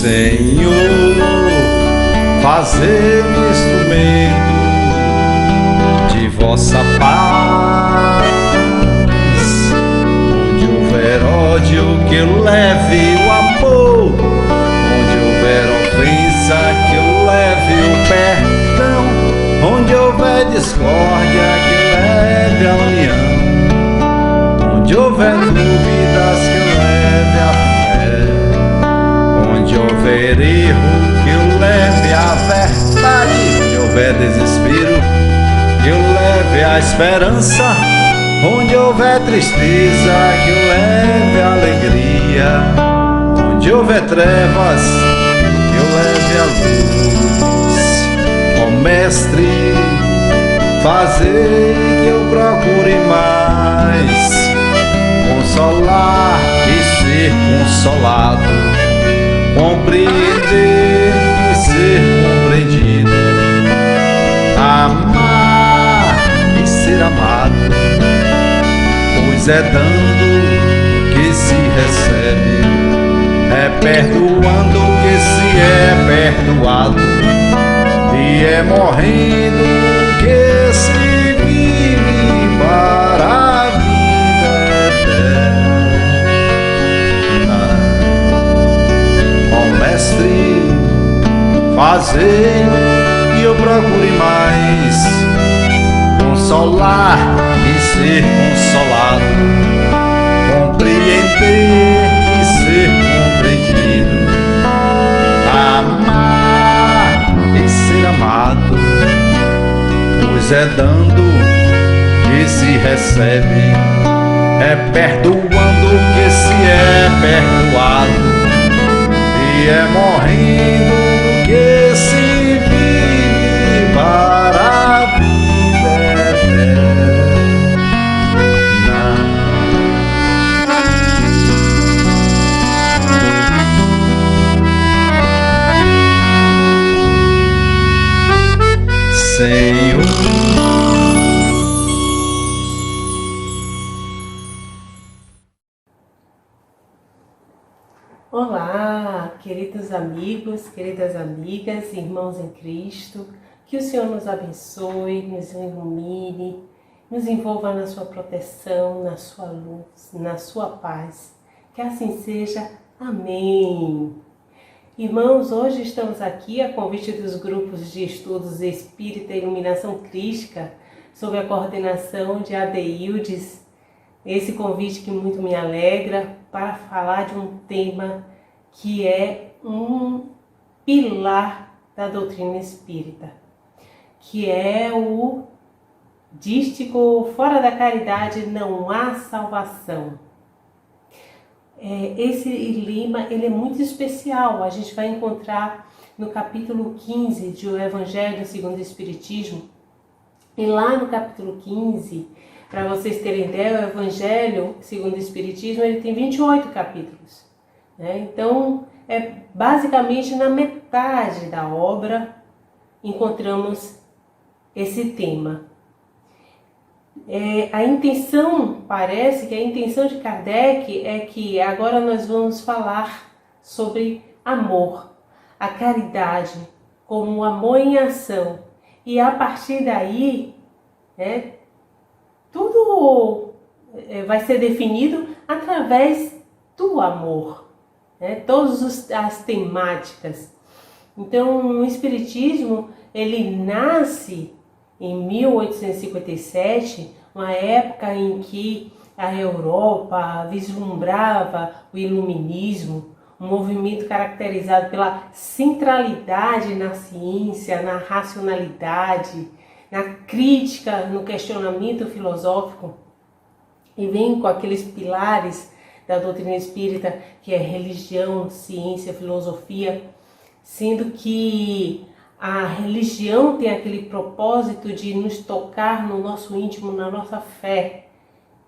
Senhor, fazei-me instrumento de vossa paz. Onde houver ódio, que eu leve o amor. Onde houver ofensa, que eu leve o perdão. Onde houver discórdia, que eu leve a união. Onde houver dúvidas, que eu leve a fé. Onde houver erro, que eu leve a verdade. Onde houver desespero, que eu leve a esperança. Onde houver tristeza, que eu leve a alegria. Onde houver trevas, que eu leve a luz. Ó Mestre, fazei que eu procure mais consolar e ser consolado, compreender e ser compreendido, amar e ser amado, pois é dando que se recebe, é perdoando que se é perdoado, e é morrendo que se vive para a vida eterna. Ó Mestre, fazei que eu procure mais consolar e ser consolado, compreender e ser compreendido, amar e ser amado, pois é dando que se recebe, é perdoando que se é perdoado, e é morrendo que se vive para a vida eterna. Senhor, olá, queridos amigos, queridas amigas, irmãos em Cristo, que o Senhor nos abençoe, nos ilumine, nos envolva na sua proteção, na sua luz, na sua paz. Que assim seja. Amém. Irmãos, hoje estamos aqui a convite dos grupos de estudos Espírita e Iluminação Crística, sob a coordenação de Adeildes. Esse convite que muito me alegra para falar de um tema que é um pilar da doutrina espírita, que é o dístico: fora da caridade não há salvação. Esse lema ele é muito especial. A gente vai encontrar no capítulo 15 de O Evangelho segundo o Espiritismo. E lá no capítulo 15, para vocês terem ideia, o Evangelho segundo o Espiritismo ele tem 28 capítulos, né? Então, basicamente na metade da obra encontramos esse tema. A intenção, parece que a intenção de Kardec é que agora nós vamos falar sobre amor, a caridade como amor em ação, e a partir daí, tudo vai ser definido através do amor, todas as temáticas. Então, o Espiritismo ele nasce em 1857, uma época em que a Europa vislumbrava o iluminismo, um movimento caracterizado pela centralidade na ciência, na racionalidade, na crítica, no questionamento filosófico, e vem com aqueles pilares da doutrina espírita, que é religião, ciência, filosofia, sendo que a religião tem aquele propósito de nos tocar no nosso íntimo, na nossa fé,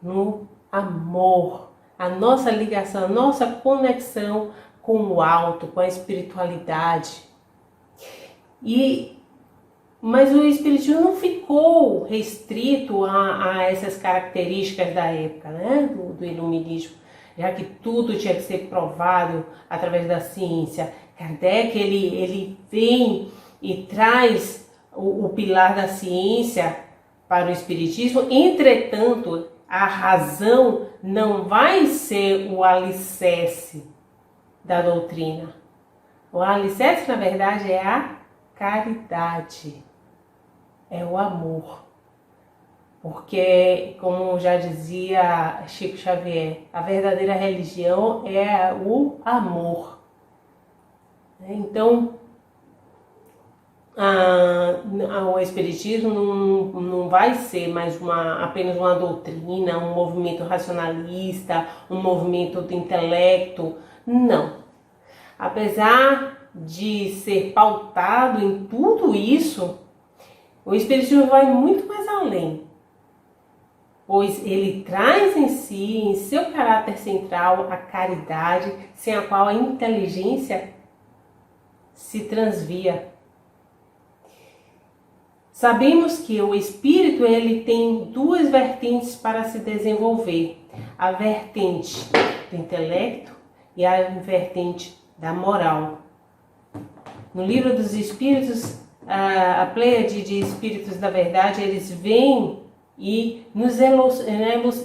no amor, a nossa ligação, a nossa conexão com o alto, com a espiritualidade. Mas o espiritismo não ficou restrito a essas características da época, do iluminismo, já que tudo tinha que ser provado através da ciência. Kardec, ele vem e traz o pilar da ciência para o Espiritismo. Entretanto, a razão não vai ser o alicerce da doutrina. O alicerce, na verdade, é a caridade, é o amor. Porque, como já dizia Chico Xavier, a verdadeira religião é o amor. Então, o Espiritismo não vai ser mais apenas uma doutrina, um movimento racionalista, um movimento do intelecto. Não. Apesar de ser pautado em tudo isso, o Espiritismo vai muito mais além, pois ele traz em si, em seu caráter central, a caridade, sem a qual a inteligência se transvia. Sabemos que o espírito ele tem duas vertentes para se desenvolver: a vertente do intelecto e a vertente da moral. No Livro dos Espíritos, a pleiade de espíritos da verdade, eles vêm e nos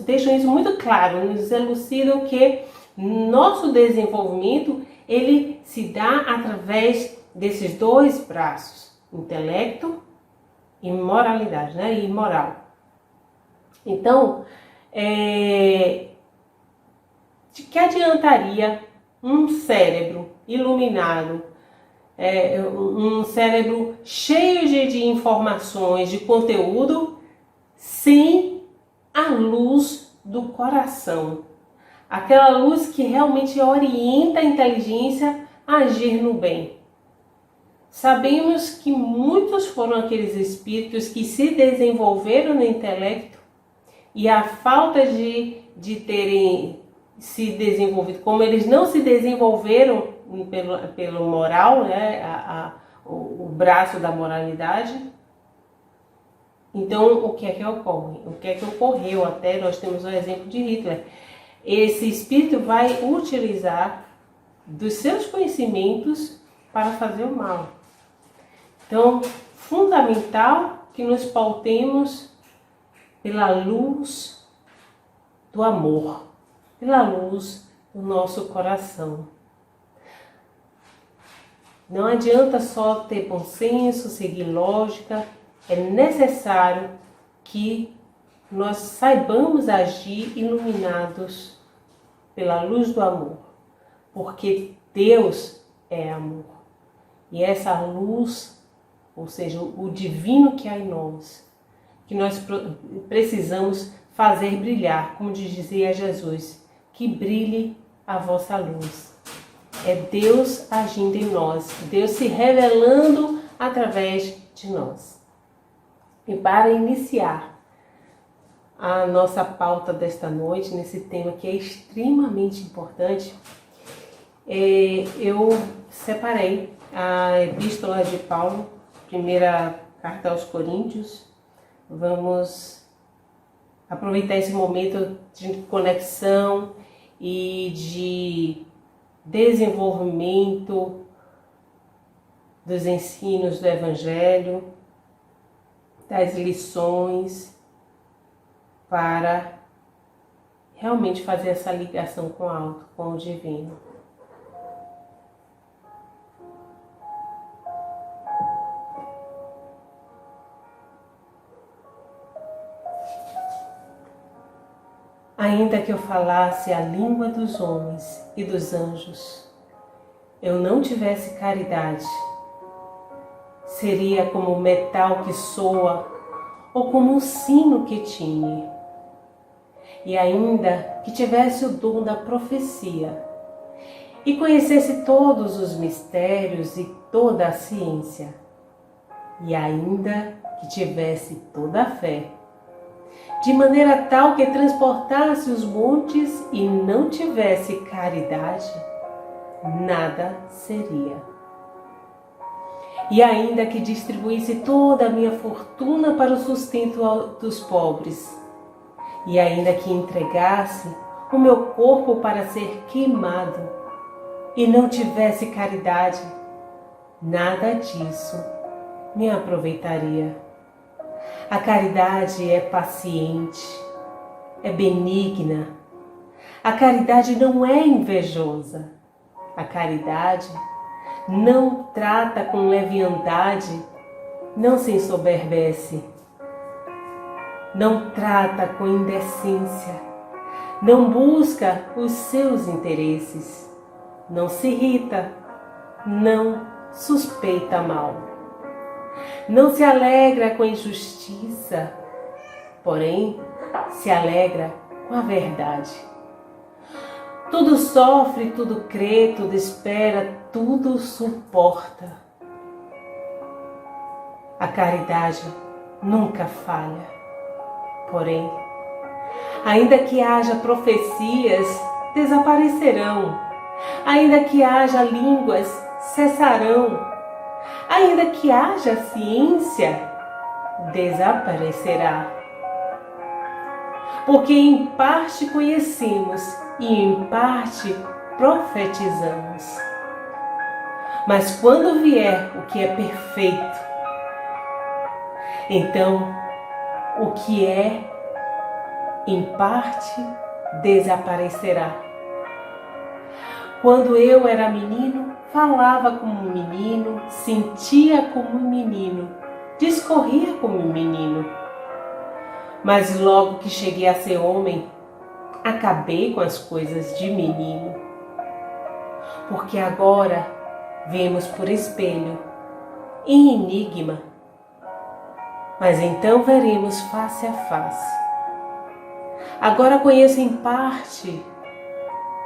deixam isso muito claro, nos elucidam que nosso desenvolvimento ele se dá através desses dois braços, intelecto e moralidade, e moral. Então, de que adiantaria um cérebro iluminado, um cérebro cheio de informações, de conteúdo, sem a luz do coração? Aquela luz que realmente orienta a inteligência a agir no bem. Sabemos que muitos foram aqueles espíritos que se desenvolveram no intelecto e a falta de terem se desenvolvido, como eles não se desenvolveram pelo moral, o braço da moralidade. Então, o que é que ocorre? O que é que ocorreu? Até nós temos o exemplo de Hitler. Esse espírito vai utilizar dos seus conhecimentos para fazer o mal. Então, fundamental que nos pautemos pela luz do amor, pela luz do nosso coração. Não adianta só ter bom senso, seguir lógica, é necessário que nós saibamos agir iluminados pela luz do amor, porque Deus é amor. E essa luz, ou seja, o divino que há em nós, que nós precisamos fazer brilhar, como dizia Jesus, que brilhe a vossa luz. É Deus agindo em nós, Deus se revelando através de nós. E para iniciar a nossa pauta desta noite, nesse tema que é extremamente importante, eu separei a Epístola de Paulo, primeira carta aos Coríntios. Vamos aproveitar esse momento de conexão e de desenvolvimento dos ensinos do Evangelho, das lições, para realmente fazer essa ligação com o alto, com o divino. Ainda que eu falasse a língua dos homens e dos anjos, eu não tivesse caridade, seria como metal que soa ou como um sino que tine. E ainda que tivesse o dom da profecia e conhecesse todos os mistérios e toda a ciência, e ainda que tivesse toda a fé, de maneira tal que transportasse os montes e não tivesse caridade, nada seria. E ainda que distribuísse toda a minha fortuna para o sustento dos pobres, e ainda que entregasse o meu corpo para ser queimado, e não tivesse caridade, nada disso me aproveitaria. A caridade é paciente, é benigna. A caridade não é invejosa. A caridade não trata com leviandade, não se ensoberbece. Não trata com indecência. Não busca os seus interesses. Não se irrita. Não suspeita mal. Não se alegra com a injustiça, porém se alegra com a verdade. Tudo sofre, tudo crê, tudo espera, tudo suporta. A caridade nunca falha. Porém, ainda que haja profecias, desaparecerão. Ainda que haja línguas, cessarão. Ainda que haja ciência, desaparecerá. Porque em parte conhecemos e em parte profetizamos. Mas quando vier o que é perfeito, então o que é em parte desaparecerá. Quando eu era menino, falava como um menino, sentia como um menino, discorria como um menino. Mas logo que cheguei a ser homem, acabei com as coisas de menino. Porque agora vemos por espelho, em enigma, mas então veremos face a face. Agora conheço em parte,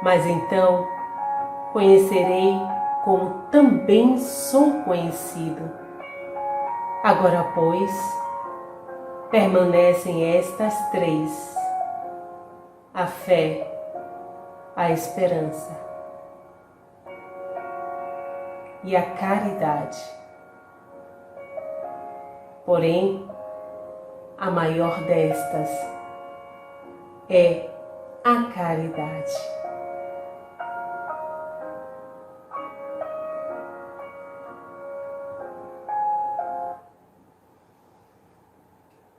mas então conhecerei como também sou conhecido. Agora, pois, permanecem estas três: a fé, a esperança e a caridade. Porém, a maior destas é a caridade.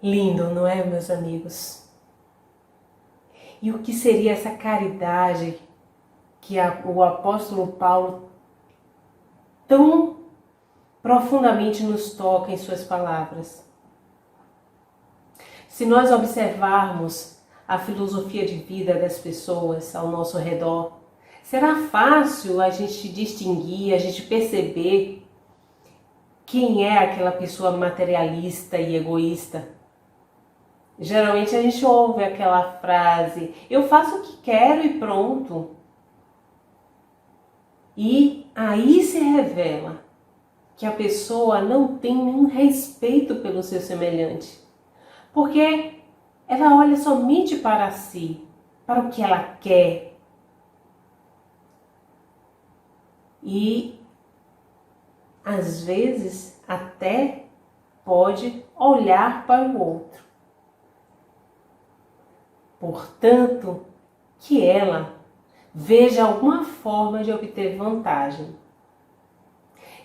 Lindo, não é, meus amigos? E o que seria essa caridade que o apóstolo Paulo tão profundamente nos toca em suas palavras? Se nós observarmos a filosofia de vida das pessoas ao nosso redor, será fácil a gente distinguir, a gente perceber quem é aquela pessoa materialista e egoísta. Geralmente a gente ouve aquela frase: eu faço o que quero e pronto. E aí se revela que a pessoa não tem nenhum respeito pelo seu semelhante. Porque ela olha somente para si, para o que ela quer. E às vezes até pode olhar para o outro. Portanto, que ela veja alguma forma de obter vantagem.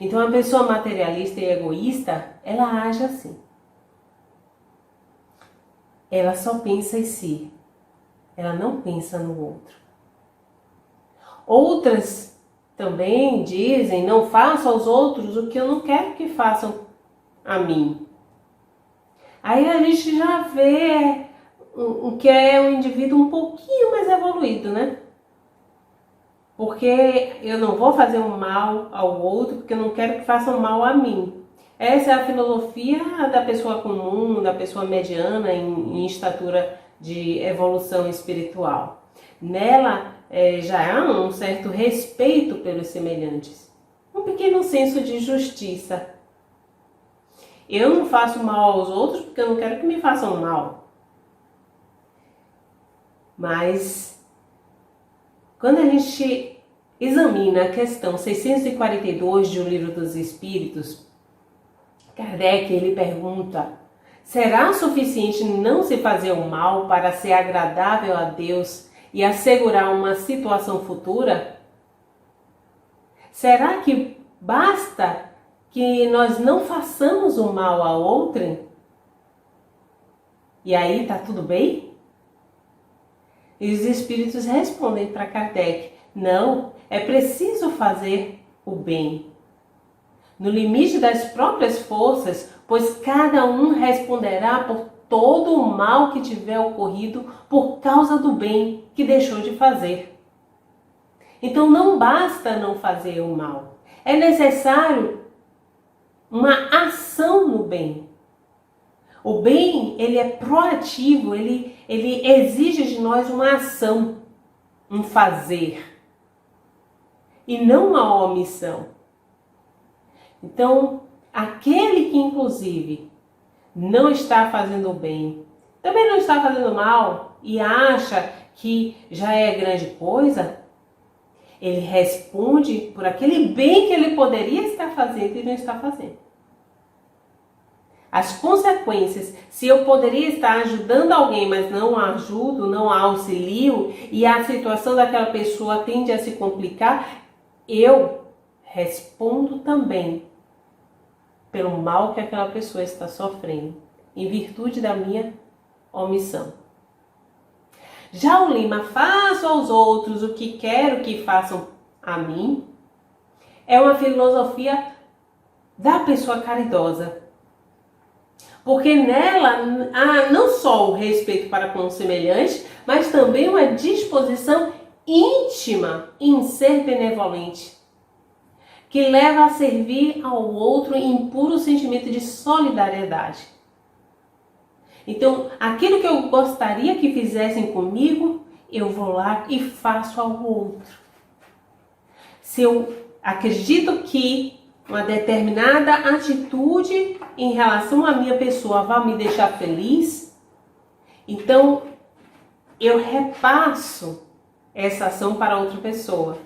Então, a pessoa materialista e egoísta, ela age assim. Ela só pensa em si. Ela não pensa no outro. Outras também dizem: não faço aos outros o que eu não quero que façam a mim. Aí a gente já vê o que é um indivíduo um pouquinho mais evoluído, né? Porque eu não vou fazer um mal ao outro porque eu não quero que façam mal a mim. Essa é a filosofia da pessoa comum, da pessoa mediana em estatura de evolução espiritual. Nela já há um certo respeito pelos semelhantes, um pequeno senso de justiça. Eu não faço mal aos outros porque eu não quero que me façam mal. Mas quando a gente examina a questão 642 de O Livro dos Espíritos, Kardec ele pergunta: será suficiente não se fazer o mal para ser agradável a Deus e assegurar uma situação futura? Será que basta que nós não façamos o mal a outrem? E aí tá tudo bem? E os espíritos respondem para Kardec: não, é preciso fazer o bem, no limite das próprias forças, pois cada um responderá por todo o mal que tiver ocorrido por causa do bem que deixou de fazer. Então não basta não fazer o mal, é necessário uma ação no bem. O bem, ele é proativo, ele exige de nós uma ação, um fazer, e não uma omissão. Então, aquele que inclusive não está fazendo o bem, também não está fazendo mal e acha que já é grande coisa, ele responde por aquele bem que ele poderia estar fazendo e não está fazendo. As consequências, se eu poderia estar ajudando alguém, mas não a ajudo, não a auxilio, e a situação daquela pessoa tende a se complicar, eu respondo também pelo mal que aquela pessoa está sofrendo, em virtude da minha omissão. Já o lema faço aos outros o que quero que façam a mim, é uma filosofia da pessoa caridosa. Porque nela há não só o respeito para com o semelhante, mas também uma disposição íntima em ser benevolente, que leva a servir ao outro em puro sentimento de solidariedade. Então, aquilo que eu gostaria que fizessem comigo, eu vou lá e faço ao outro. Se eu acredito que uma determinada atitude em relação à minha pessoa vai me deixar feliz, então eu repasso essa ação para outra pessoa.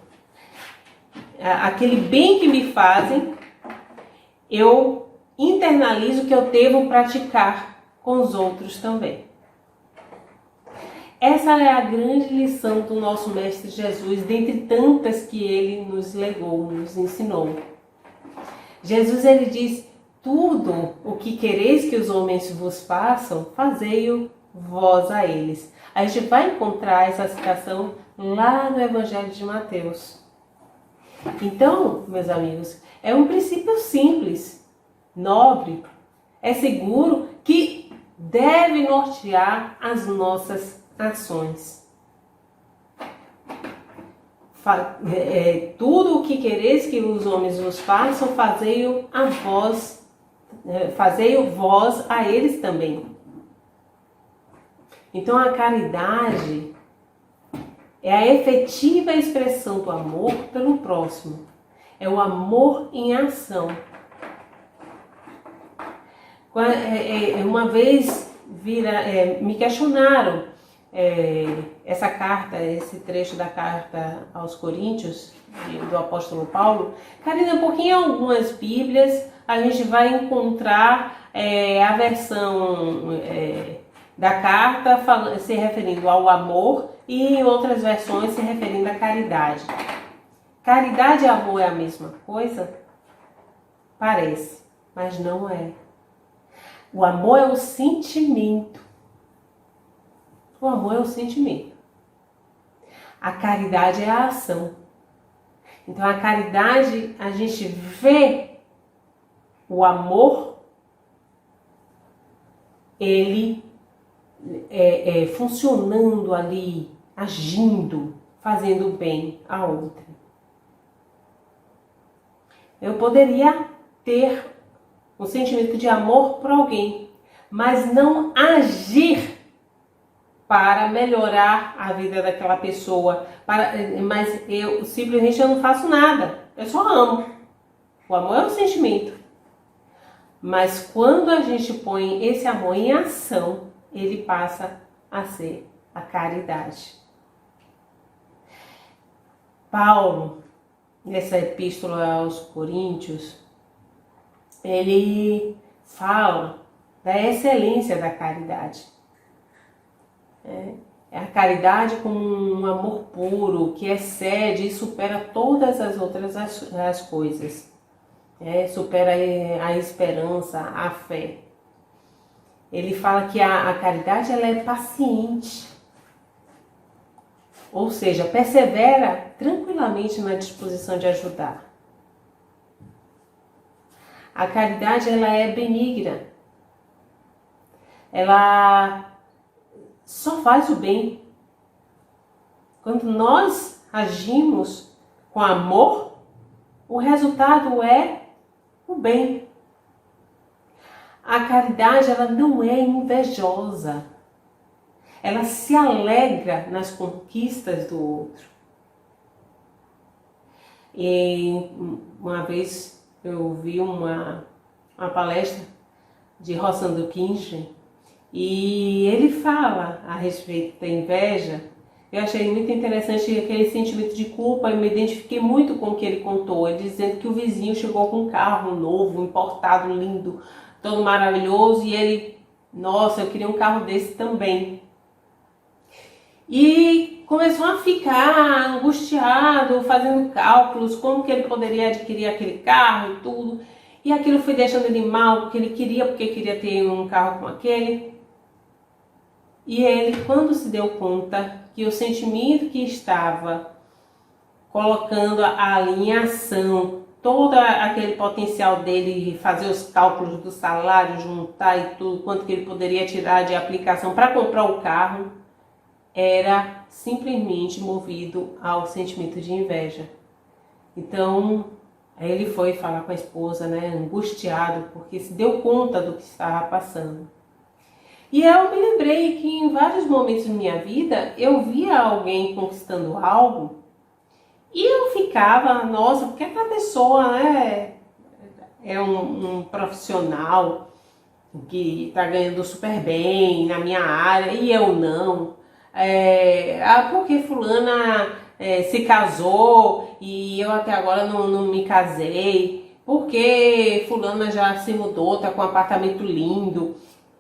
Aquele bem que me fazem, eu internalizo que eu devo praticar com os outros também. Essa é a grande lição do nosso Mestre Jesus, dentre tantas que ele nos legou, nos ensinou. Jesus, ele diz: tudo o que quereis que os homens vos façam, fazei-o vós a eles. A gente vai encontrar essa citação lá no Evangelho de Mateus. Então, meus amigos, é um princípio simples, nobre, é seguro, que deve nortear as nossas ações. Tudo o que quereis que os homens vos façam, fazei-o a vós, fazei-o vós a eles também. Então a caridade é a efetiva expressão do amor pelo próximo. É o amor em ação. Uma vez me questionaram essa carta, esse trecho da carta aos Coríntios, do apóstolo Paulo. Karina, porque em algumas Bíblias a gente vai encontrar a versão da carta se referindo ao amor e em outras versões se referindo à caridade. Caridade e amor é a mesma coisa? Parece, mas não é. O amor é o sentimento. O amor é o sentimento. A caridade é a ação. Então a caridade, a gente vê o amor, ele funcionando ali, agindo, fazendo bem a outra. Eu poderia ter um sentimento de amor por alguém, mas não agir para melhorar a vida daquela pessoa, mas eu simplesmente não faço nada, eu só amo. O amor é um sentimento. Mas quando a gente põe esse amor em ação, ele passa a ser a caridade. Paulo, nessa epístola aos Coríntios, ele fala da excelência da caridade. a caridade como um amor puro que excede e supera todas as outras as coisas. Supera a esperança, a fé. Ele fala que a caridade ela é paciente, ou seja, persevera tranquilamente na disposição de ajudar. A caridade ela é benigna, ela só faz o bem. Quando nós agimos com amor, o resultado é o bem. A caridade ela não é invejosa, ela se alegra nas conquistas do outro. E uma vez eu vi uma palestra de Rossando Kinchen e ele fala a respeito da inveja. Eu achei muito interessante aquele sentimento de culpa e me identifiquei muito com o que ele contou. Ele dizendo que o vizinho chegou com um carro novo, importado, lindo, todo maravilhoso, e ele, nossa, eu queria um carro desse também. E começou a ficar angustiado, fazendo cálculos, como que ele poderia adquirir aquele carro e tudo. E aquilo foi deixando ele mal, porque queria ter um carro como aquele. E ele, quando se deu conta que o sentimento que estava colocando ali em ação, todo aquele potencial dele, fazer os cálculos do salário, juntar e tudo, quanto que ele poderia tirar de aplicação para comprar o carro, era simplesmente movido ao sentimento de inveja. Então, aí ele foi falar com a esposa, angustiado, porque se deu conta do que estava passando. E eu me lembrei que em vários momentos da minha vida, eu via alguém conquistando algo e eu ficava, nossa, porque aquela pessoa é um profissional que está ganhando super bem na minha área e eu não. Porque fulana se casou e eu até agora não me casei. Porque fulana já se mudou, está com um apartamento lindo.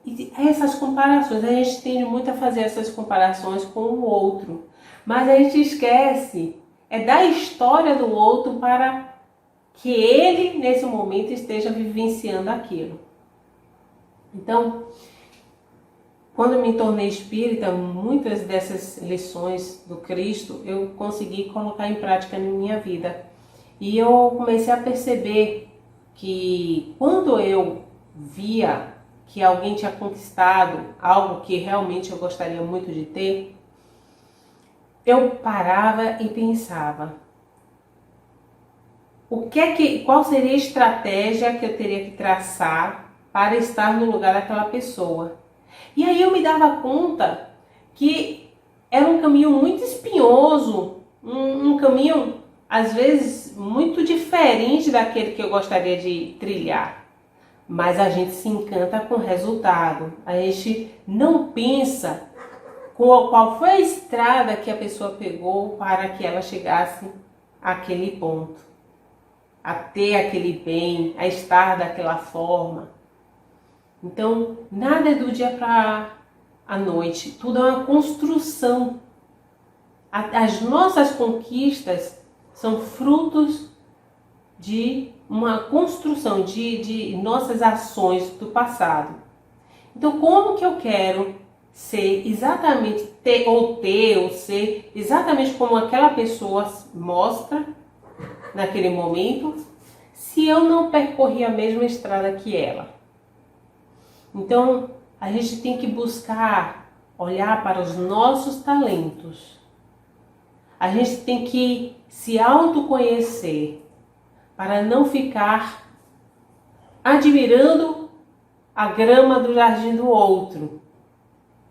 E essas comparações, a gente tende muito a fazer essas comparações com o outro. Mas a gente esquece da história do outro para que ele, nesse momento, esteja vivenciando aquilo. Então, quando eu me tornei espírita, muitas dessas lições do Cristo eu consegui colocar em prática na minha vida. E eu comecei a perceber que quando eu via que alguém tinha conquistado algo que realmente eu gostaria muito de ter, eu parava e pensava, qual seria a estratégia que eu teria que traçar para estar no lugar daquela pessoa? E aí eu me dava conta que era um caminho muito espinhoso, um caminho às vezes muito diferente daquele que eu gostaria de trilhar. Mas a gente se encanta com o resultado, a gente não pensa qual foi a estrada que a pessoa pegou para que ela chegasse àquele ponto, a ter aquele bem, a estar daquela forma. Então, nada é do dia para a noite, tudo é uma construção. As nossas conquistas são frutos de uma construção de nossas ações do passado. Então, como que eu quero ser exatamente, ou ser exatamente como aquela pessoa mostra naquele momento, se eu não percorri a mesma estrada que ela? Então, a gente tem que buscar olhar para os nossos talentos. A gente tem que se autoconhecer para não ficar admirando a grama do jardim do outro,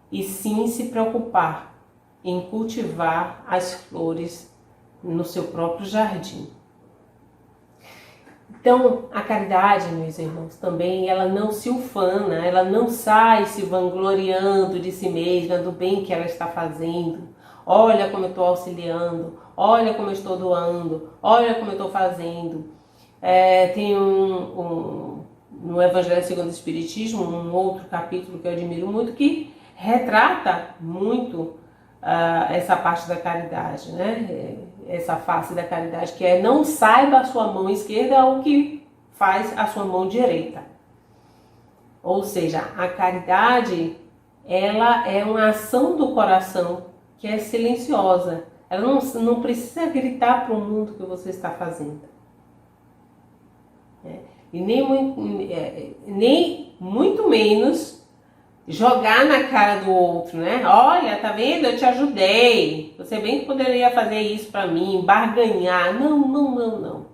e sim se preocupar em cultivar as flores no seu próprio jardim. Então, a caridade, meus irmãos, também ela não se ufana, ela não sai se vangloriando de si mesma, do bem que ela está fazendo. Olha como eu estou auxiliando, olha como eu estou doando, olha como eu estou fazendo. Tem no Evangelho segundo o Espiritismo, um outro capítulo que eu admiro muito, que retrata muito essa parte da caridade, né? Essa face da caridade, que é não saiba a sua mão esquerda o que faz a sua mão direita. Ou seja, a caridade, ela é uma ação do coração que é silenciosa. Ela não precisa gritar para o mundo que você está fazendo. E nem muito menos jogar na cara do outro, né? Olha, tá vendo? Eu te ajudei. Você bem que poderia fazer isso para mim, barganhar. Não.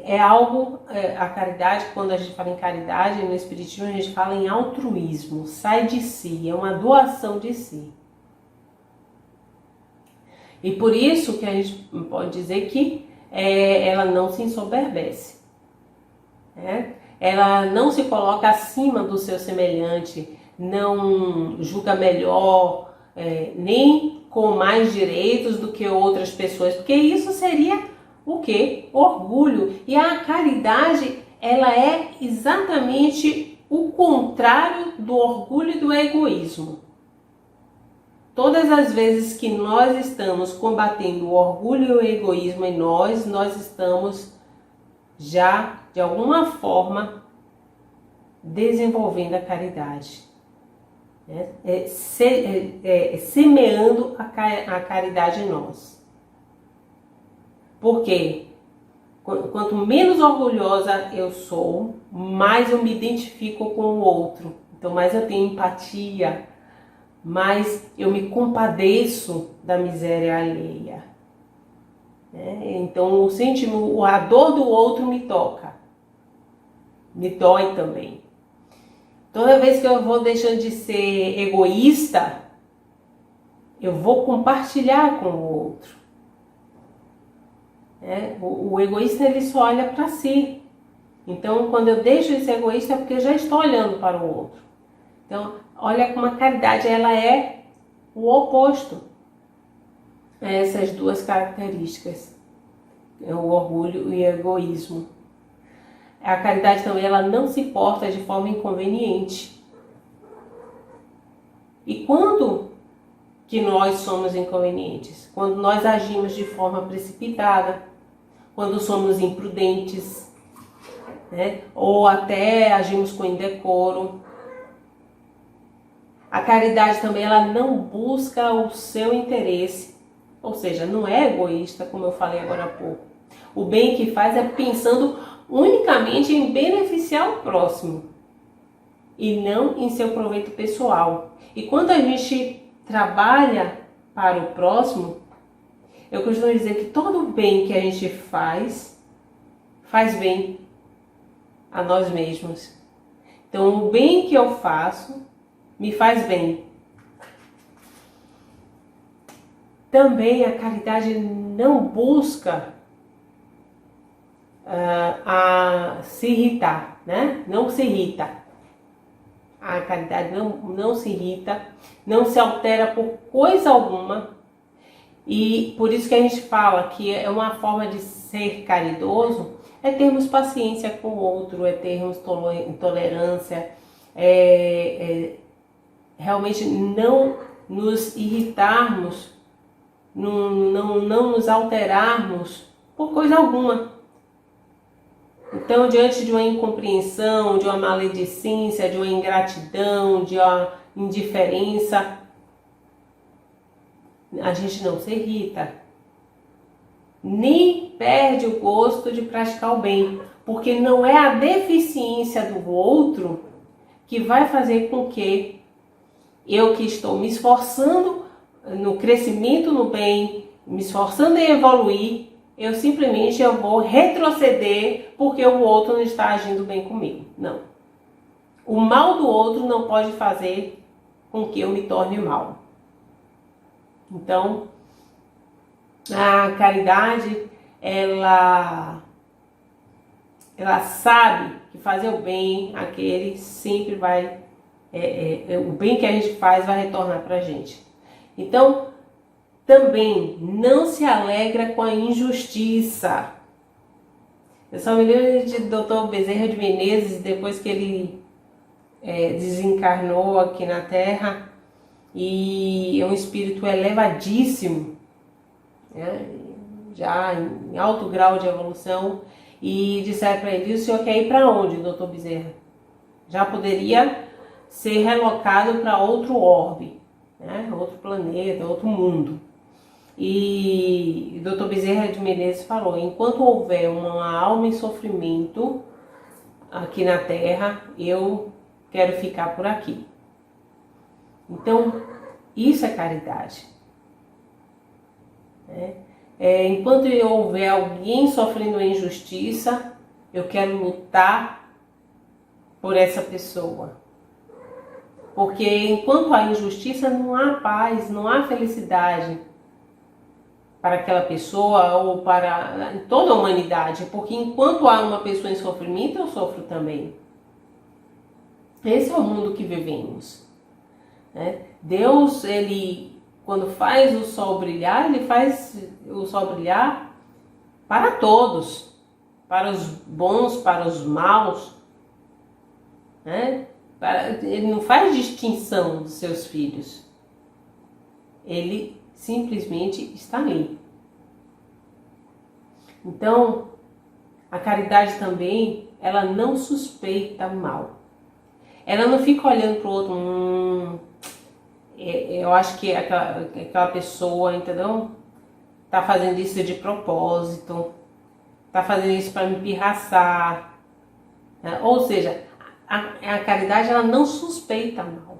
É algo, a caridade, quando a gente fala em caridade, no espiritismo a gente fala em altruísmo. Sai de si, é uma doação de si. E por isso que a gente pode dizer que ela não se ensoberbece. Ela não se coloca acima do seu semelhante, não julga melhor, nem com mais direitos do que outras pessoas, porque isso seria o quê? Orgulho. E a caridade, ela é exatamente o contrário do orgulho e do egoísmo. Todas as vezes que nós estamos combatendo o orgulho e o egoísmo em nós estamos já, de alguma forma, desenvolvendo a caridade. Semeando a caridade em nós. Porque quanto menos orgulhosa eu sou, mais eu me identifico com o outro. Então, mais eu tenho empatia, mais eu me compadeço da miséria alheia. Então, a dor do outro me toca, me dói também. Toda vez que eu vou deixando de ser egoísta, eu vou compartilhar com o outro. O egoísta, ele só olha para si. Então, quando eu deixo de ser egoísta, é porque eu já estou olhando para o outro. Então, olha como a caridade, ela é o oposto a essas duas características, o orgulho e o egoísmo. A caridade também, ela não se porta de forma inconveniente. E quando que nós somos inconvenientes? Quando nós agimos de forma precipitada, quando somos imprudentes, ou até agimos com indecoro. A caridade também, ela não busca o seu interesse, ou seja, não é egoísta, como eu falei agora há pouco. O bem que faz é pensando unicamente em beneficiar o próximo e não em seu proveito pessoal. E quando a gente trabalha para o próximo, eu costumo dizer que todo o bem que a gente faz bem a nós mesmos. Então, o bem que eu faço me faz bem. Também a caridade não busca se irritar, né? Não se irrita. A caridade não se irrita, não se altera por coisa alguma. E por isso que a gente fala que é uma forma de ser caridoso, é termos paciência com o outro, é termos tolerância, realmente não nos irritarmos, não nos alterarmos por coisa alguma. Então, diante de uma incompreensão, de uma maledicência, de uma ingratidão, de uma indiferença, a gente não se irrita, nem perde o gosto de praticar o bem, porque não é a deficiência do outro que vai fazer com que eu, que estou me esforçando no crescimento no bem, me esforçando em evoluir, eu simplesmente vou retroceder porque o outro não está agindo bem comigo. Não. O mal do outro não pode fazer com que eu me torne mal. Então, a caridade, ela sabe que fazer o bem, aquele sempre vai, o bem que a gente faz vai retornar para a gente. Então, também não se alegra com a injustiça. Eu só me lembro de Dr. Bezerra de Menezes, depois que ele desencarnou aqui na Terra, e é um espírito elevadíssimo, né? Já em alto grau de evolução, e disseram para ele: o senhor quer ir para onde, doutor Bezerra? Já poderia ser relocado para outro orbe, né? Outro planeta, outro mundo. E o doutor Bezerra de Menezes falou: enquanto houver uma alma em sofrimento aqui na Terra, eu quero ficar por aqui. Então, isso é caridade. Enquanto houver alguém sofrendo uma injustiça, eu quero lutar por essa pessoa. Porque enquanto há injustiça, não há paz, não há felicidade para aquela pessoa ou para toda a humanidade. Porque enquanto há uma pessoa em sofrimento, eu sofro também. Esse é o mundo que vivemos, né? Deus, ele, quando faz o sol brilhar, ele faz o sol brilhar para todos, para os bons, para os maus, né? Ele não faz distinção dos seus filhos. Ele simplesmente está ali. Então, a caridade também, ela não suspeita mal. Ela não fica olhando para o outro, eu acho que aquela pessoa, entendeu? Tá fazendo isso de propósito, tá fazendo isso para me pirraçar, né? Ou seja, a caridade, ela não suspeita mal.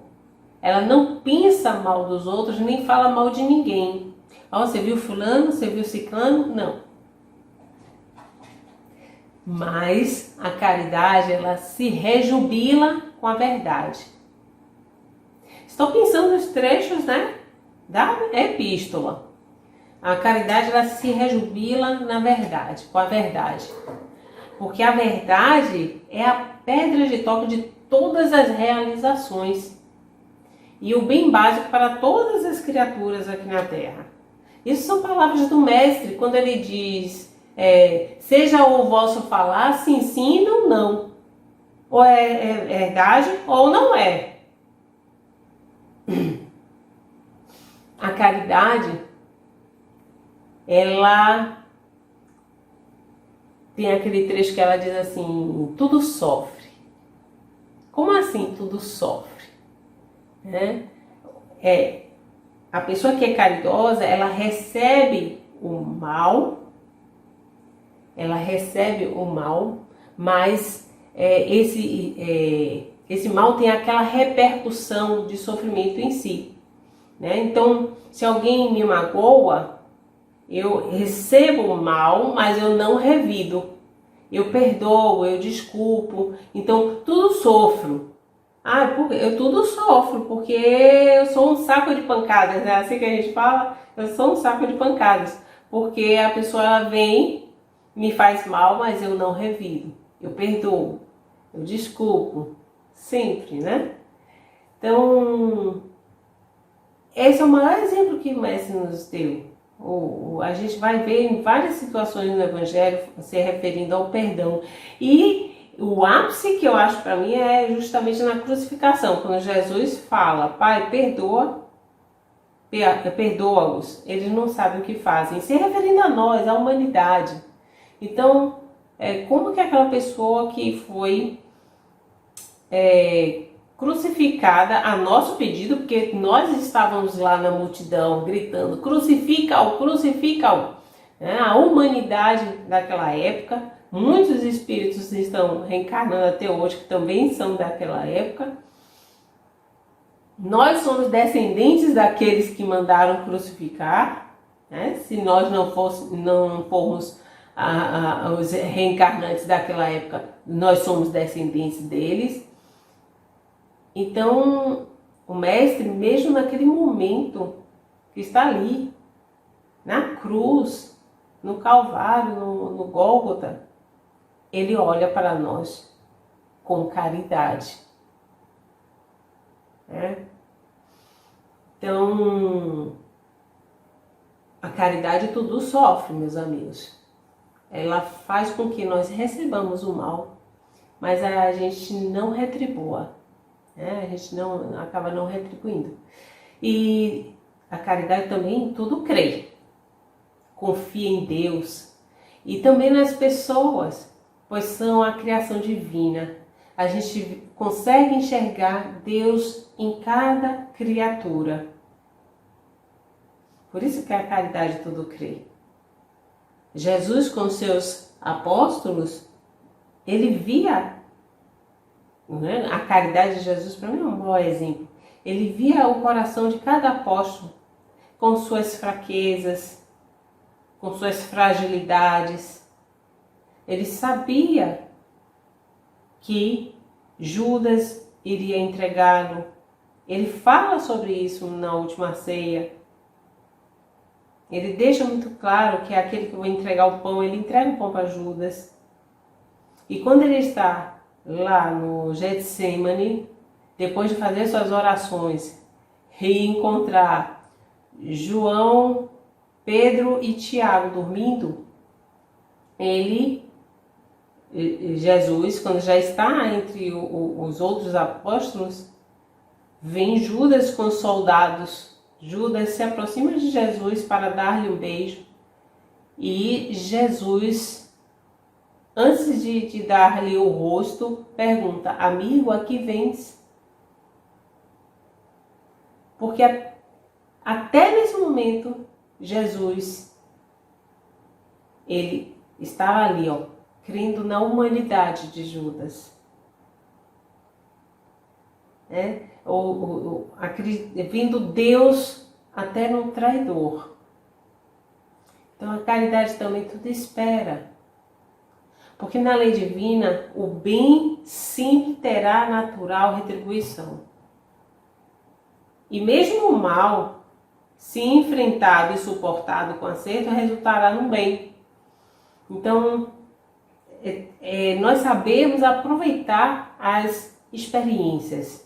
Ela não pensa mal dos outros, nem fala mal de ninguém. Ó, você viu fulano, você viu ciclano? Não. Mas a caridade, ela se rejubila com a verdade. Estou pensando nos trechos, né, da epístola. A caridade, ela se rejubila na verdade, com a verdade. Porque a verdade é a pedra de toque de todas as realizações e o bem básico para todas as criaturas aqui na Terra. Isso são palavras do Mestre, quando ele diz: seja o vosso falar, sim, sim, não, não. Ou é verdade ou não é. A caridade, ela tem aquele trecho que ela diz assim: tudo sofre. Como assim tudo sofre? A pessoa que é caridosa, ela recebe o mal, mas esse mal tem aquela repercussão de sofrimento em si, né? Então, se alguém me magoa, eu recebo o mal, mas eu não revido. Eu perdoo, eu desculpo. Então, tudo sofro. Eu tudo sofro, porque eu sou um saco de pancadas, é assim que a gente fala? Eu sou um saco de pancadas. Porque a pessoa, ela vem, me faz mal, mas eu não revido. Eu perdoo, eu desculpo. Sempre, né? Então, esse é o maior exemplo que o Mestre nos deu. A gente vai ver em várias situações no Evangelho se referindo ao perdão. E o ápice que eu acho para mim é justamente na crucificação, quando Jesus fala: Pai, perdoa-os, eles não sabem o que fazem, se referindo a nós, à humanidade. Então, como que aquela pessoa que foi crucificada a nosso pedido, porque nós estávamos lá na multidão gritando: crucifica-o, crucifica-o, a humanidade daquela época, muitos espíritos estão reencarnando até hoje que também são daquela época. Nós somos descendentes daqueles que mandaram crucificar, né? Se nós não formos os reencarnantes daquela época, nós somos descendentes deles. Então, o Mestre, mesmo naquele momento que está ali, na cruz, no Calvário, no Gólgota, ele olha para nós com caridade. Então, a caridade tudo sofre, meus amigos. Ela faz com que nós recebamos o mal, mas a gente não retribua. A gente acaba não retribuindo. E a caridade também em tudo crê, confia em Deus e também nas pessoas, pois são a criação divina. A gente consegue enxergar Deus em cada criatura. Por isso que a caridade tudo crê. Jesus com seus apóstolos, ele via, né? A caridade de Jesus para mim é um bom exemplo. Ele via o coração de cada apóstolo com suas fraquezas, com suas fragilidades. Ele sabia que Judas iria entregá-lo. Ele fala sobre isso na última ceia. Ele deixa muito claro que é aquele que vai entregar o pão, ele entrega o pão para Judas. E quando ele está lá no Getsemane, depois de fazer suas orações, reencontrar João, Pedro e Tiago dormindo, Jesus, quando já está entre os outros apóstolos, vem Judas com os soldados. Judas se aproxima de Jesus para dar-lhe um beijo. E Jesus, antes de dar-lhe o rosto, pergunta: amigo, a que vens? Porque até nesse momento, Jesus, ele estava ali, crendo na humanidade de Judas. Vindo Deus até no traidor. Então a caridade também tudo espera. Porque na lei divina, o bem sempre terá natural retribuição. E mesmo o mal, se enfrentado e suportado com acerto, resultará no bem. Então, nós sabemos aproveitar as experiências,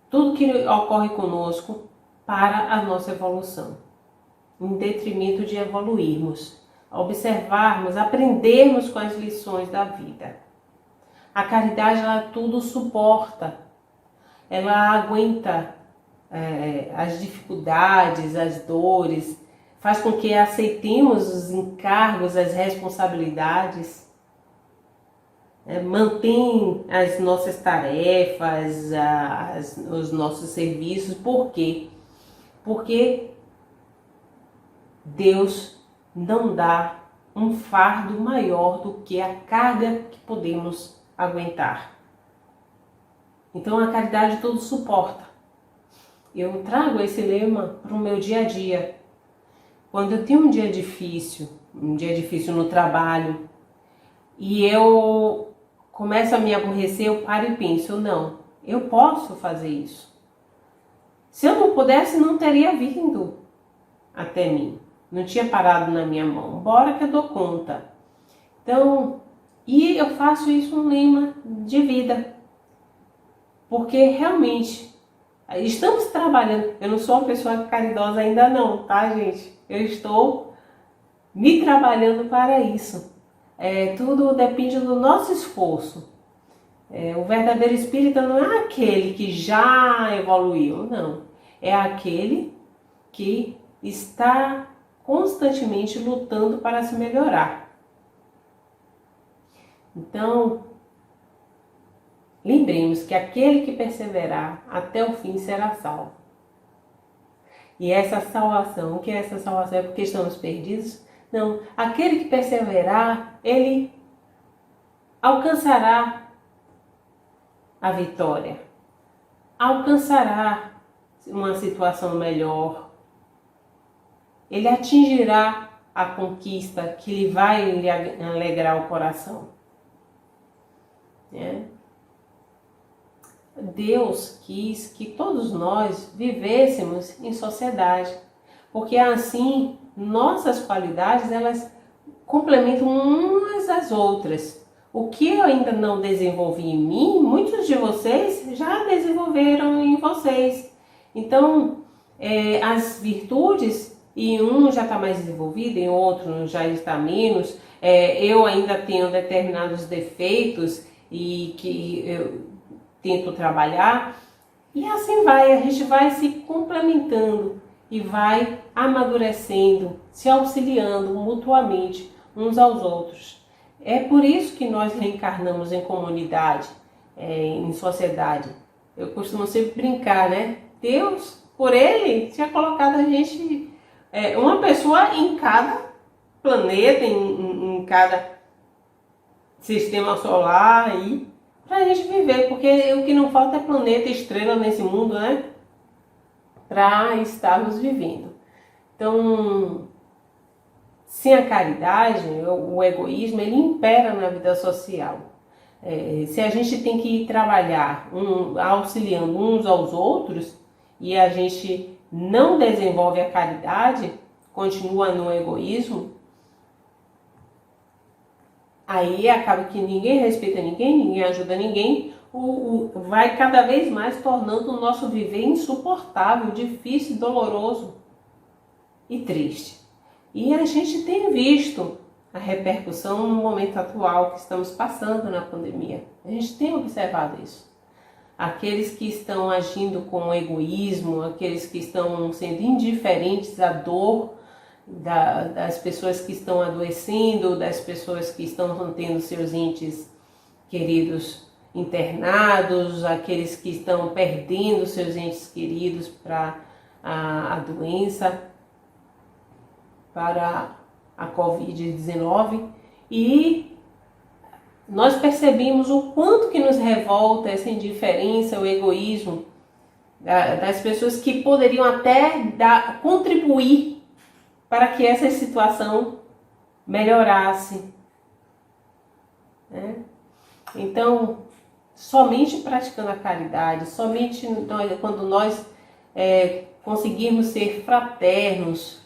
tudo que ocorre conosco para a nossa evolução, em detrimento de evoluirmos, observarmos, aprendermos com as lições da vida. A caridade, ela tudo suporta, ela aguenta as dificuldades, as dores, faz com que aceitemos os encargos, as responsabilidades, mantém as nossas tarefas, os nossos serviços. Por quê? Porque Deus não dá um fardo maior do que a carga que podemos aguentar. Então a caridade tudo suporta. Eu trago esse lema para o meu dia a dia. Quando eu tenho um dia difícil no trabalho, e eu começo a me aborrecer, eu paro e penso: não, eu posso fazer isso. Se eu não pudesse, não teria vindo até mim. Não tinha parado na minha mão. Bora que eu dou conta. Então, e eu faço isso um lema de vida. Porque realmente estamos trabalhando. Eu não sou uma pessoa caridosa ainda não, tá, gente? Eu estou me trabalhando para isso. Tudo depende do nosso esforço. O verdadeiro espírita não é aquele que já evoluiu, não. É aquele que está constantemente lutando para se melhorar. Então, lembremos que aquele que perseverar até o fim será salvo. E essa salvação, o que é essa salvação? É porque estamos perdidos? Não, aquele que perseverar, ele alcançará a vitória, alcançará uma situação melhor, ele atingirá a conquista que lhe vai lhe alegrar o coração. Deus quis que todos nós vivêssemos em sociedade, porque assim nossas qualidades, elas complementam umas às outras. O que eu ainda não desenvolvi em mim, muitos de vocês já desenvolveram em vocês. Então, as virtudes, em um já está mais desenvolvido, em outro já está menos. Eu ainda tenho determinados defeitos e que eu tento trabalhar, E assim vai, a gente vai se complementando e vai amadurecendo, se auxiliando mutuamente uns aos outros. É por isso que nós reencarnamos em comunidade, em sociedade. Eu costumo sempre brincar, né? Deus, por ele, tinha colocado a gente, uma pessoa em cada planeta, em cada sistema solar aí, pra gente viver, porque o que não falta é planeta, estrela nesse mundo, né? Para estarmos vivendo. Então, sem a caridade, o egoísmo, ele impera na vida social. Se a gente tem que trabalhar auxiliando uns aos outros e a gente não desenvolve a caridade, continua no egoísmo, aí acaba que ninguém respeita ninguém, ninguém ajuda ninguém, vai cada vez mais tornando o nosso viver insuportável, difícil, doloroso e triste. E a gente tem visto a repercussão no momento atual que estamos passando na pandemia. A gente tem observado isso. Aqueles que estão agindo com egoísmo, aqueles que estão sendo indiferentes à dor das pessoas que estão adoecendo, das pessoas que estão mantendo seus entes queridos internados, aqueles que estão perdendo seus entes queridos para a doença, para a Covid-19, e nós percebemos o quanto que nos revolta essa indiferença, o egoísmo das pessoas que poderiam até contribuir para que essa situação melhorasse, né? Então, somente praticando a caridade, somente quando nós conseguirmos ser fraternos,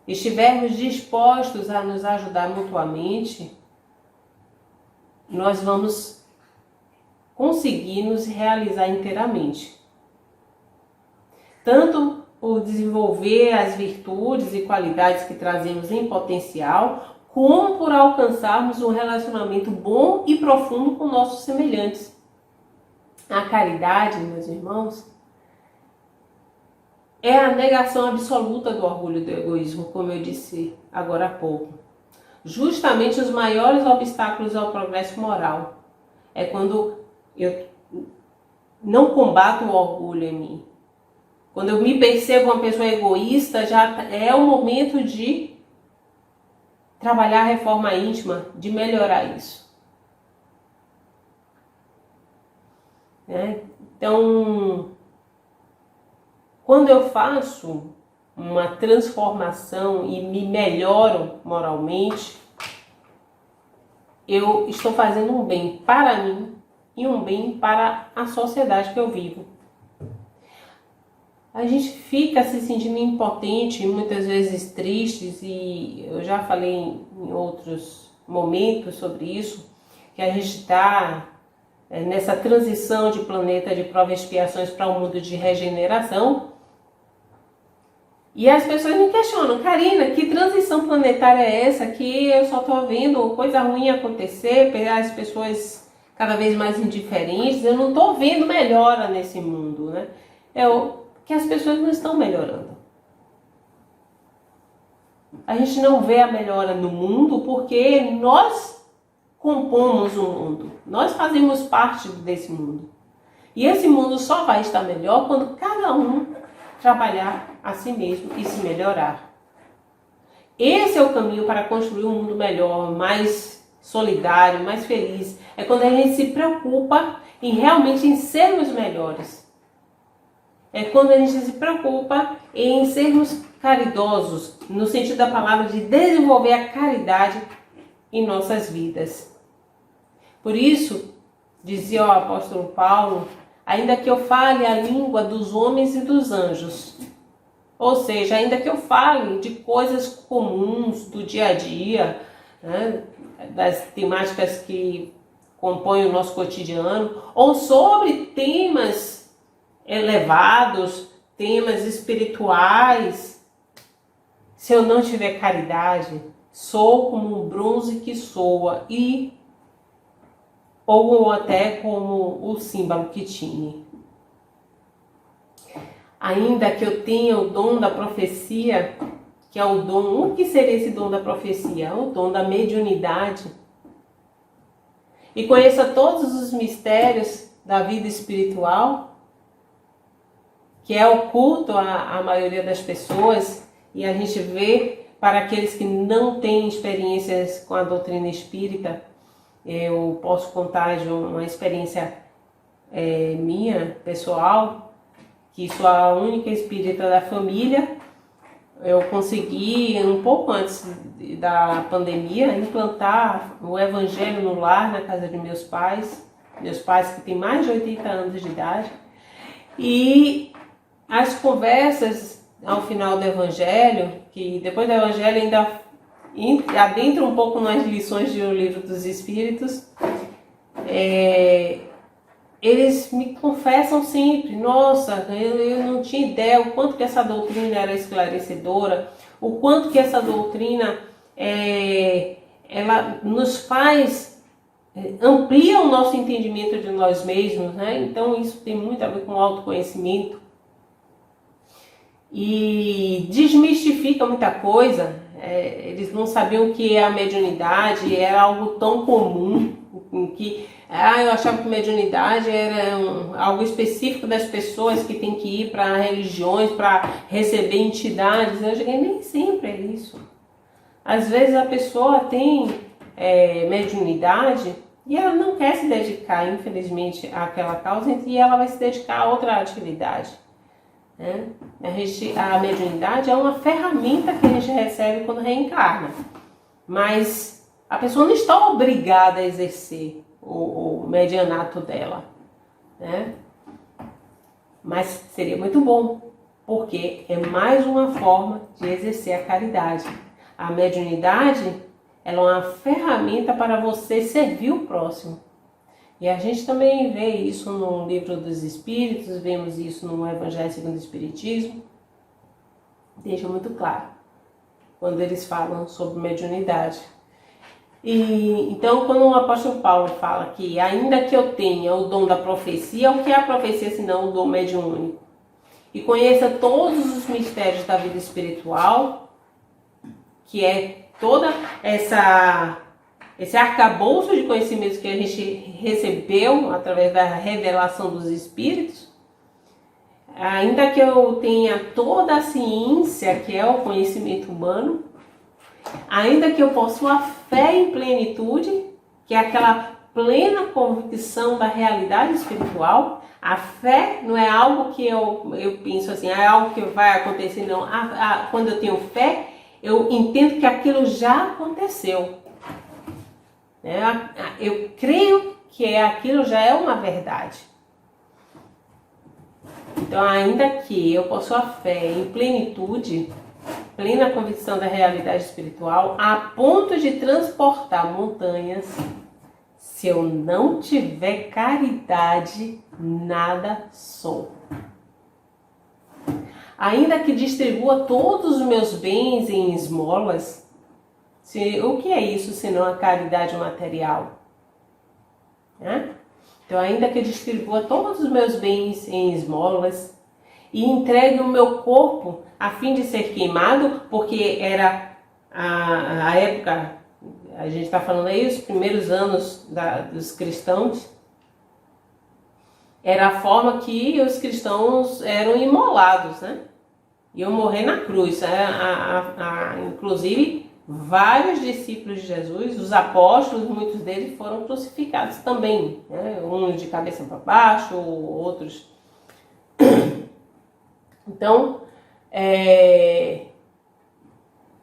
estivermos dispostos a nos ajudar mutuamente, nós vamos conseguir nos realizar inteiramente. Tanto por desenvolver as virtudes e qualidades que trazemos em potencial, como por alcançarmos um relacionamento bom e profundo com nossos semelhantes. A caridade, meus irmãos, é a negação absoluta do orgulho e do egoísmo, como eu disse agora há pouco. Justamente os maiores obstáculos ao progresso moral é quando eu não combato o orgulho em mim. Quando eu me percebo uma pessoa egoísta, já é o momento de trabalhar a reforma íntima, de melhorar isso. Então, quando eu faço uma transformação e me melhoro moralmente, eu estou fazendo um bem para mim e um bem para a sociedade que eu vivo. A gente fica se sentindo impotente, muitas vezes tristes, e eu já falei em outros momentos sobre isso, que a gente está nessa transição de planeta de provas e expiações para um mundo de regeneração. E as pessoas me questionam: Karina, que transição planetária é essa que eu só estou vendo coisa ruim acontecer, as pessoas cada vez mais indiferentes, eu não estou vendo melhora nesse mundo, né? Que as pessoas não estão melhorando. A gente não vê a melhora no mundo porque nós compomos o mundo, nós fazemos parte desse mundo. E esse mundo só vai estar melhor quando cada um trabalhar a si mesmo e se melhorar. Esse é o caminho para construir um mundo melhor, mais solidário, mais feliz. É quando a gente se preocupa realmente em sermos melhores. É quando a gente se preocupa em sermos caridosos, no sentido da palavra de desenvolver a caridade em nossas vidas. Por isso, dizia o apóstolo Paulo, ainda que eu fale a língua dos homens e dos anjos, ou seja, ainda que eu fale de coisas comuns do dia a dia, né, das temáticas que compõem o nosso cotidiano, ou sobre temas elevados, temas espirituais, se eu não tiver caridade, sou como um bronze que soa, ou até como o símbolo que tine. ainda que eu tenha o dom da profecia, que é o dom, o que seria esse dom da profecia? O dom da mediunidade. E conheça todos os mistérios da vida espiritual, que é oculto à maioria das pessoas, e a gente vê para aqueles que não têm experiências com a doutrina espírita. Eu posso contar de uma experiência minha, pessoal, que sou a única espírita da família. Eu consegui, um pouco antes da pandemia, implantar o evangelho no lar, na casa de meus pais que têm mais de 80 anos de idade. E as conversas ao final do evangelho, que depois do evangelho ainda adentra um pouco nas lições do Livro dos Espíritos, eles me confessam sempre: nossa, eu não tinha ideia o quanto que essa doutrina era esclarecedora, o quanto que essa doutrina ela nos faz, amplia o nosso entendimento de nós mesmos, né? Então isso tem muito a ver com autoconhecimento e desmistifica muita coisa. Eles não sabiam que a mediunidade era algo tão comum, que eu achava que mediunidade era algo específico das pessoas que tem que ir para religiões para receber entidades. Nem sempre é isso. Às vezes a pessoa tem mediunidade e ela não quer se dedicar, infelizmente, àquela causa, e ela vai se dedicar a outra atividade. A mediunidade é uma ferramenta que a gente recebe quando reencarna, mas a pessoa não está obrigada a exercer o medianato dela, né? Mas seria muito bom, porque é mais uma forma de exercer a caridade. A mediunidade, ela é uma ferramenta para você servir o próximo. E a gente também vê isso no Livro dos Espíritos, vemos isso no Evangelho segundo o Espiritismo. Deixa muito claro quando eles falam sobre mediunidade. E então, quando o apóstolo Paulo fala que ainda que eu tenha o dom da profecia, o que é a profecia senão o dom mediúnico? E conheça todos os mistérios da vida espiritual, que é toda esse arcabouço de conhecimentos que a gente recebeu através da revelação dos Espíritos, ainda que eu tenha toda a ciência, que é o conhecimento humano, ainda que eu possua fé em plenitude, que é aquela plena convicção da realidade espiritual. A fé não é algo que eu penso assim, é algo que vai acontecer, não. Quando eu tenho fé, eu entendo que aquilo já aconteceu. Eu creio que aquilo já é uma verdade. Então, ainda que eu possua fé em plenitude, plena convicção da realidade espiritual, a ponto de transportar montanhas, se eu não tiver caridade, nada sou. Ainda que distribua todos os meus bens em esmolas, o que é isso senão a caridade material? Então, ainda que distribua todos os meus bens em esmolas e entregue o meu corpo a fim de ser queimado, porque era a época, a gente está falando aí, os primeiros anos dos cristãos, era a forma que os cristãos eram imolados, né? Iam morrer na cruz. Inclusive, vários discípulos de Jesus, os apóstolos, muitos deles foram crucificados também, né? Uns de cabeça para baixo, outros. Então,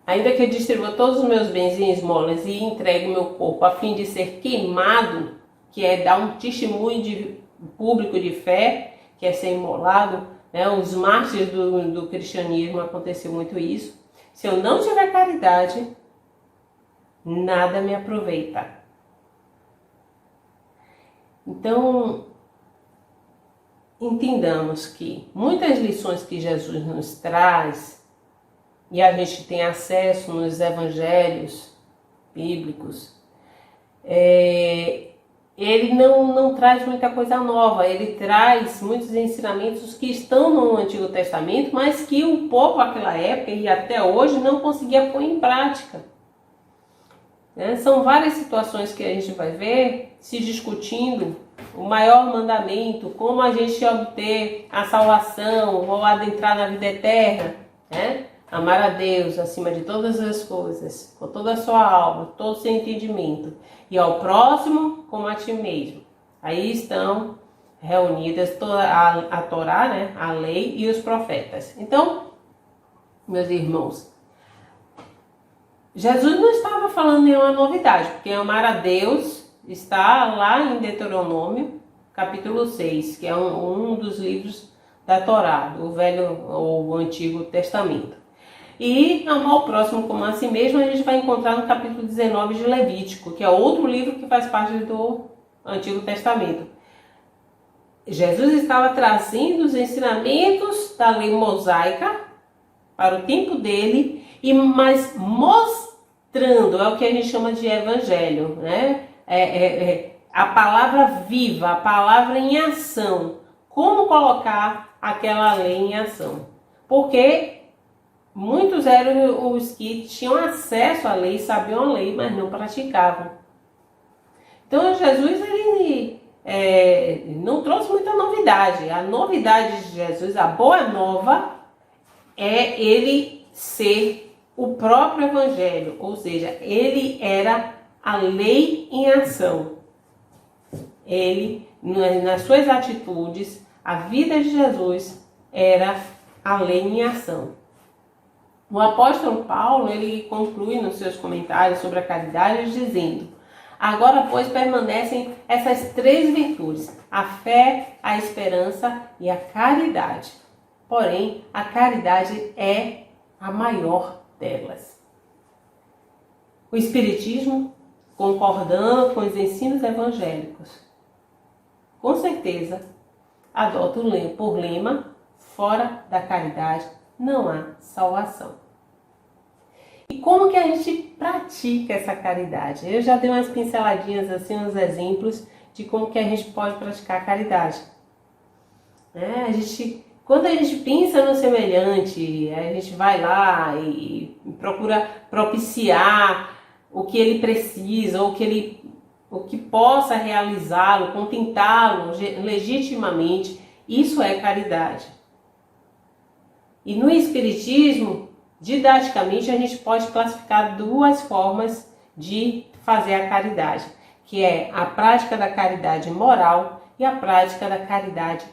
ainda que eu distribua todos os meus bens em esmolas e entregue o meu corpo a fim de ser queimado, que é dar um testemunho público de fé, que é ser imolado, né? Os mártires do cristianismo aconteceu muito isso. Se eu não tiver caridade, nada me aproveita. Então, entendamos que muitas lições que Jesus nos traz, e a gente tem acesso nos evangelhos bíblicos, ele não traz muita coisa nova, ele traz muitos ensinamentos que estão no Antigo Testamento, mas que o povo naquela época e até hoje não conseguia pôr em prática. São várias situações que a gente vai ver se discutindo o maior mandamento, como a gente obter a salvação ou adentrar na vida eterna, né? Amar a Deus acima de todas as coisas, com toda a sua alma, todo o seu entendimento, e ao próximo como a ti mesmo. Aí estão reunidas toda a Torá, né? A lei e os profetas. Então, meus irmãos, Jesus não estava falando nenhuma novidade, porque amar a Deus está lá em Deuteronômio, capítulo 6, que é um dos livros da Torá, do Velho ou Antigo Testamento. E amar o próximo como a si mesmo a gente vai encontrar no capítulo 19 de Levítico, que é outro livro que faz parte do Antigo Testamento. Jesus estava trazendo os ensinamentos da lei mosaica para o tempo dele, mas mostrando, é o que a gente chama de evangelho, né? A palavra viva, a palavra em ação. Como colocar aquela lei em ação? Porque muitos eram os que tinham acesso à lei, sabiam a lei, mas não praticavam. Então Jesus ele não trouxe muita novidade. A novidade de Jesus, a boa nova, é ele ser o próprio evangelho, ou seja, ele era a lei em ação. Ele, nas suas atitudes, a vida de Jesus era a lei em ação. O apóstolo Paulo, ele conclui nos seus comentários sobre a caridade dizendo: agora, pois, permanecem essas 3 virtudes, a fé, a esperança e a caridade. Porém, a caridade é a maior delas. O Espiritismo, concordando com os ensinos evangélicos, com certeza, adota por lema: fora da caridade não há salvação. E como que a gente pratica essa caridade? Eu já dei umas pinceladinhas, assim, uns exemplos de como que a gente pode praticar a caridade. Quando a gente pensa no semelhante, a gente vai lá e procura propiciar o que ele precisa, ou o que possa realizá-lo, contentá-lo legitimamente. Isso é caridade. E no Espiritismo, didaticamente, a gente pode classificar 2 formas de fazer a caridade, que é a prática da caridade moral e a prática da caridade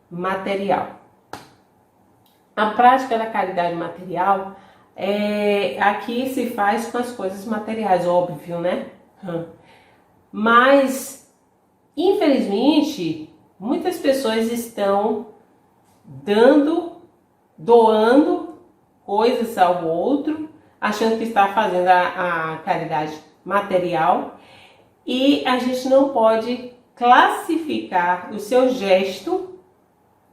material. A prática da caridade material aqui se faz com as coisas materiais, óbvio, né? Mas, infelizmente, muitas pessoas estão doando coisas ao outro, achando que está fazendo a caridade material, e a gente não pode classificar o seu gesto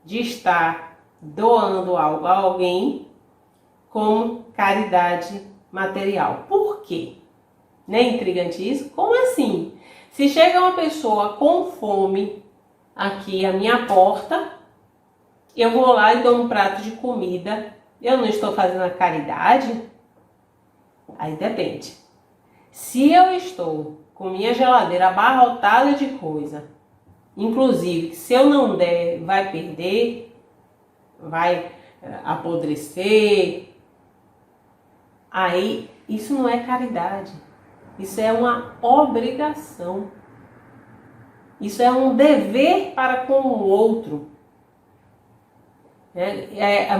de estar doando algo a alguém como caridade material. Por quê? Não é intrigante isso? Como assim? Se chega uma pessoa com fome aqui à minha porta, eu vou lá e dou um prato de comida, eu não estou fazendo a caridade? Aí depende. Se eu estou com minha geladeira abarrotada de coisa, inclusive, se eu não der, vai perder, vai apodrecer, aí isso não é caridade. Isso é uma obrigação. Isso é um dever para com o outro.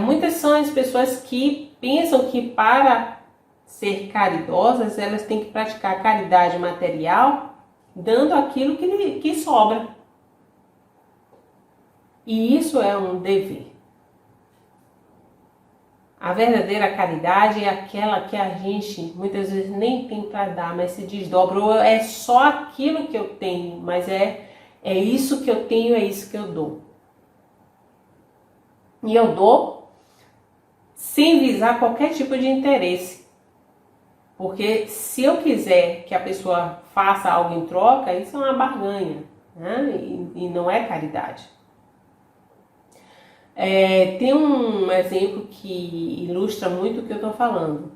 Muitas são as pessoas que pensam que para ser caridosas, elas têm que praticar caridade material, dando aquilo que sobra. E isso é um dever. A verdadeira caridade é aquela que a gente muitas vezes nem tem para dar, mas se desdobra. Ou é só aquilo que eu tenho, mas é isso que eu tenho, é isso que eu dou. E eu dou sem visar qualquer tipo de interesse. Porque se eu quiser que a pessoa faça algo em troca, isso é uma barganha, né? E não é caridade. Tem um exemplo que ilustra muito o que eu estou falando,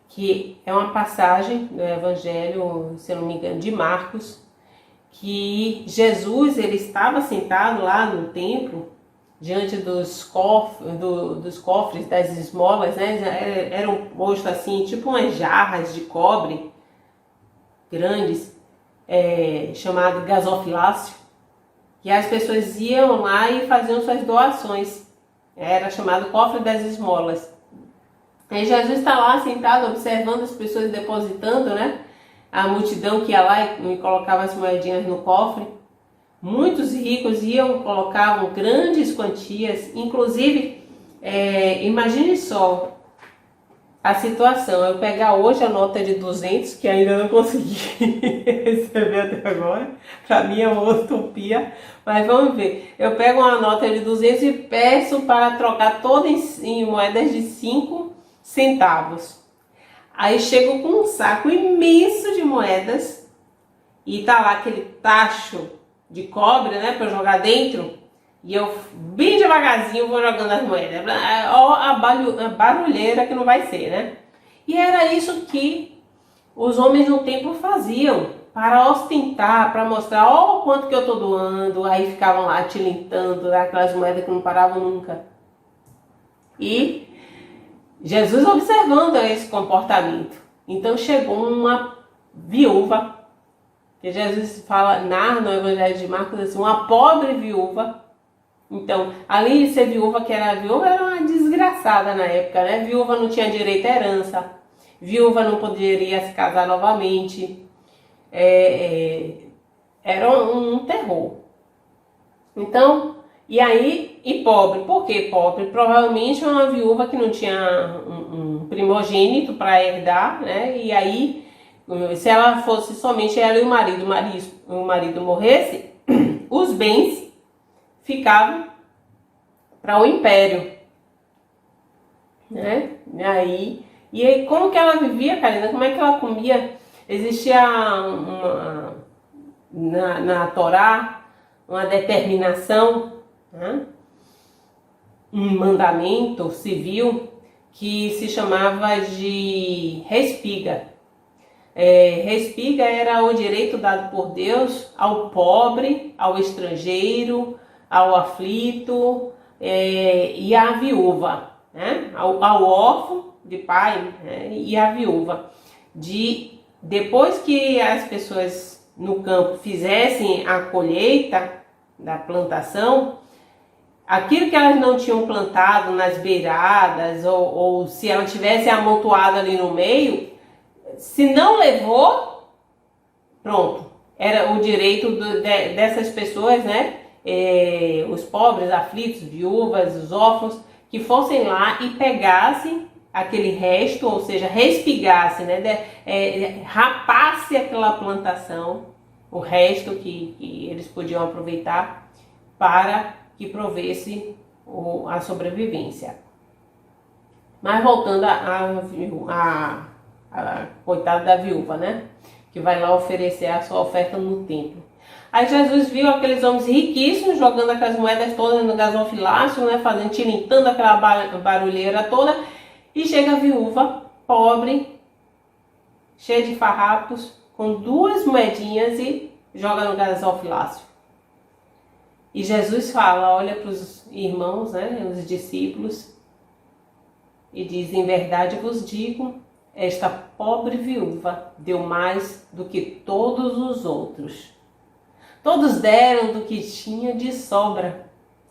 que é uma passagem do Evangelho, se eu não me engano, de Marcos, que Jesus ele estava sentado lá no templo, diante dos cofres, das esmolas, né? Eram postos assim, tipo umas jarras de cobre grandes, chamado gasofilácio, que as pessoas iam lá e faziam suas doações. Era chamado cofre das esmolas. Aí Jesus está lá sentado observando as pessoas depositando, né? A multidão que ia lá e colocava as moedinhas no cofre. Muitos ricos iam, colocavam grandes quantias, inclusive, imagine só a situação, eu pegar hoje a nota de 200, que ainda não consegui receber até agora, para mim é uma utopia, mas vamos ver, eu pego uma nota de 200 e peço para trocar toda em moedas de 5 centavos, aí chego com um saco imenso de moedas, e tá lá aquele tacho de cobre, né, para jogar dentro, e eu bem devagarzinho vou jogando as moedas. Ó, a barulheira que não vai ser, né? E era isso que os homens no templo faziam, para ostentar, para mostrar, ó, o quanto que eu tô doando. Aí ficavam lá tilintando, aquelas moedas que não paravam nunca. E Jesus observando esse comportamento. Então chegou uma viúva, que Jesus narra no Evangelho de Marcos assim, uma pobre viúva. Então, além de ser viúva, que era viúva, era uma desgraçada na época, né? Viúva não tinha direito à herança, viúva não poderia se casar novamente, era um terror. Então, e pobre, por que pobre? Provavelmente uma viúva que não tinha um primogênito para herdar, né? E aí, se ela fosse somente ela e o marido morresse, os bens ficavam para o império, né? E aí como que ela vivia, Karina? Como é que ela comia? Existia na Torá uma determinação, né? Um mandamento civil que se chamava de respiga. Respiga era o direito dado por Deus ao pobre, ao estrangeiro, ao aflito e à viúva, né? Ao órfão de pai, né? E à viúva. Depois que as pessoas no campo fizessem a colheita da plantação, aquilo que elas não tinham plantado nas beiradas ou se ela tivesse amontoado ali no meio, se não levou, pronto, era o direito dessas pessoas, né? Os pobres, aflitos, viúvas, os órfãos, que fossem lá e pegassem aquele resto, ou seja, respigassem, né? Rapasse aquela plantação, o resto que eles podiam aproveitar para que provesse a sobrevivência. Mas voltando a coitada da viúva, né? Que vai lá oferecer a sua oferta no templo. Aí Jesus viu aqueles homens riquíssimos jogando aquelas moedas todas no gasofilácio, né? Tilintando aquela barulheira toda. E chega a viúva, pobre, cheia de farrapos, com 2 moedinhas e joga no gasofilácio. E Jesus olha para os irmãos, né? Os discípulos, e diz: em verdade vos digo, esta pobre viúva deu mais do que todos os outros. Todos deram do que tinha de sobra,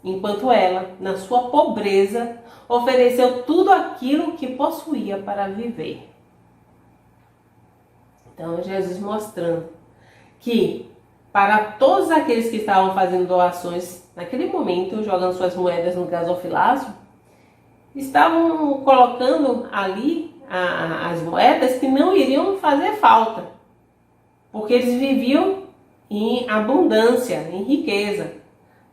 enquanto ela, na sua pobreza, ofereceu tudo aquilo que possuía para viver. Então, Jesus mostrando que para todos aqueles que estavam fazendo doações naquele momento, jogando suas moedas no gasofilácio, estavam colocando ali as moedas que não iriam fazer falta, porque eles viviam em abundância, em riqueza.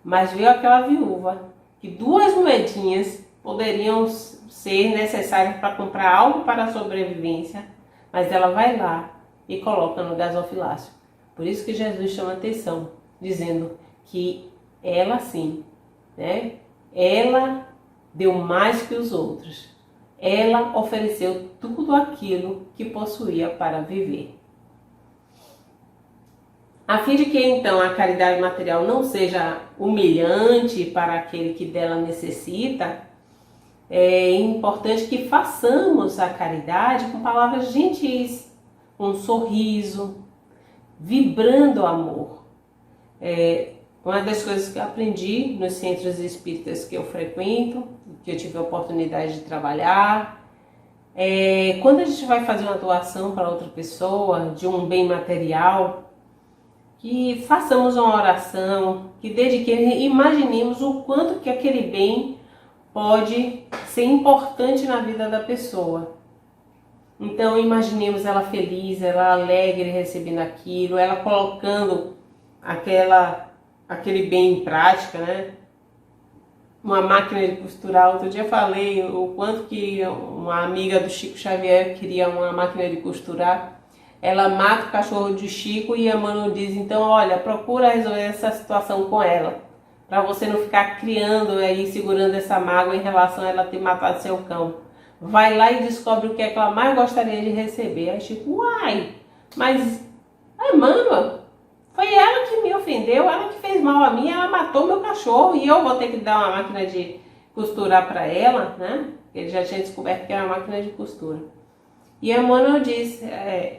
Mas veio aquela viúva que 2 moedinhas poderiam ser necessários para comprar algo para a sobrevivência, mas ela vai lá e coloca no gasofilácio. Por isso que Jesus chama atenção, dizendo que ela sim, né? Ela deu mais que os outros. Ela ofereceu tudo aquilo que possuía para viver. A fim de que então a caridade material não seja humilhante para aquele que dela necessita, é importante que façamos a caridade com palavras gentis, com um sorriso, vibrando amor. Uma das coisas que eu aprendi nos centros espíritas que eu frequento, que eu tive a oportunidade de trabalhar, quando a gente vai fazer uma doação para outra pessoa de um bem material, que façamos uma oração, que desde que imaginemos o quanto que aquele bem pode ser importante na vida da pessoa. Então imaginemos ela feliz, ela alegre recebendo aquilo, ela colocando aquele bem em prática, né? Uma máquina de costurar. Outro dia falei o quanto que uma amiga do Chico Xavier queria uma máquina de costurar. Ela mata o cachorro de Chico e a Manu diz, então olha, procura resolver essa situação com ela, para você não ficar criando aí, segurando essa mágoa em relação a ela ter matado seu cão. Vai lá e descobre o que é que ela mais gostaria de receber. Aí Chico, uai, mas Manu, foi ela que me ofendeu, ela que fez mal a mim, ela matou meu cachorro e eu vou ter que dar uma máquina de costurar para ela, né? Ele já tinha descoberto que era uma máquina de costura. E a Manu disse,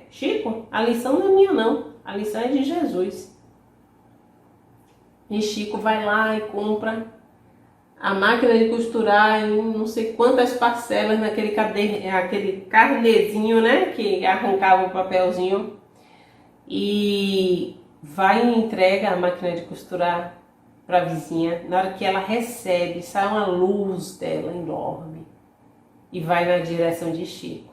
Chico, a lição não é minha não, a lição é de Jesus. E Chico vai lá e compra a máquina de costurar em não sei quantas parcelas naquele aquele carnezinho, né, que arrancava o papelzinho, e vai e entrega a máquina de costurar para a vizinha. Na hora que ela recebe, sai uma luz dela enorme e vai na direção de Chico.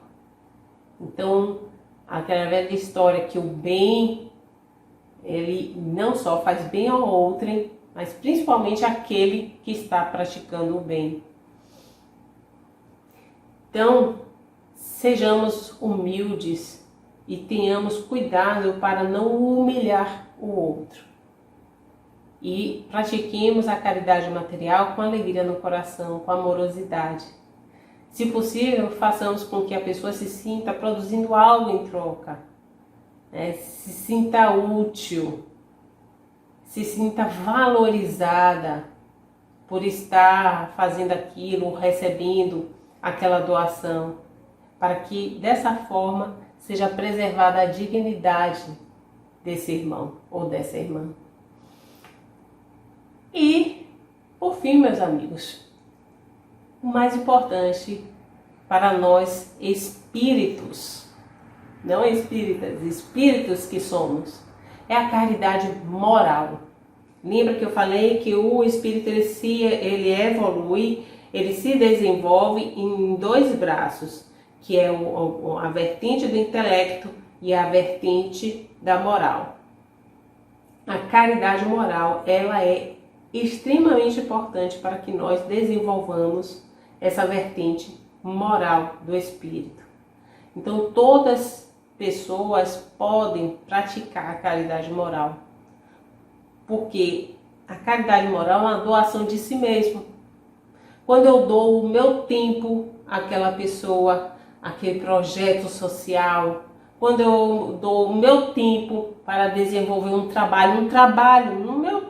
Então, aquela velha história que o bem, ele não só faz bem ao outrem, mas principalmente aquele que está praticando o bem. Então, sejamos humildes e tenhamos cuidado para não humilhar o outro. E pratiquemos a caridade material com alegria no coração, com amorosidade. Se possível, façamos com que a pessoa se sinta produzindo algo em troca, né? Se sinta útil, se sinta valorizada por estar fazendo aquilo, recebendo aquela doação, para que dessa forma seja preservada a dignidade desse irmão ou dessa irmã. E, por fim, meus amigos, o mais importante para nós espíritos, não espíritas, espíritos que somos, é a caridade moral. Lembra que eu falei que o espírito ele evolui, ele se desenvolve em dois braços, que é a vertente do intelecto e a vertente da moral. A caridade moral, ela é extremamente importante para que nós desenvolvamos essa vertente moral do espírito. Então todas as pessoas podem praticar a caridade moral, porque a caridade moral é uma doação de si mesmo. Quando eu dou o meu tempo àquela pessoa, aquele projeto social, quando eu dou o meu tempo para desenvolver um trabalho no meu...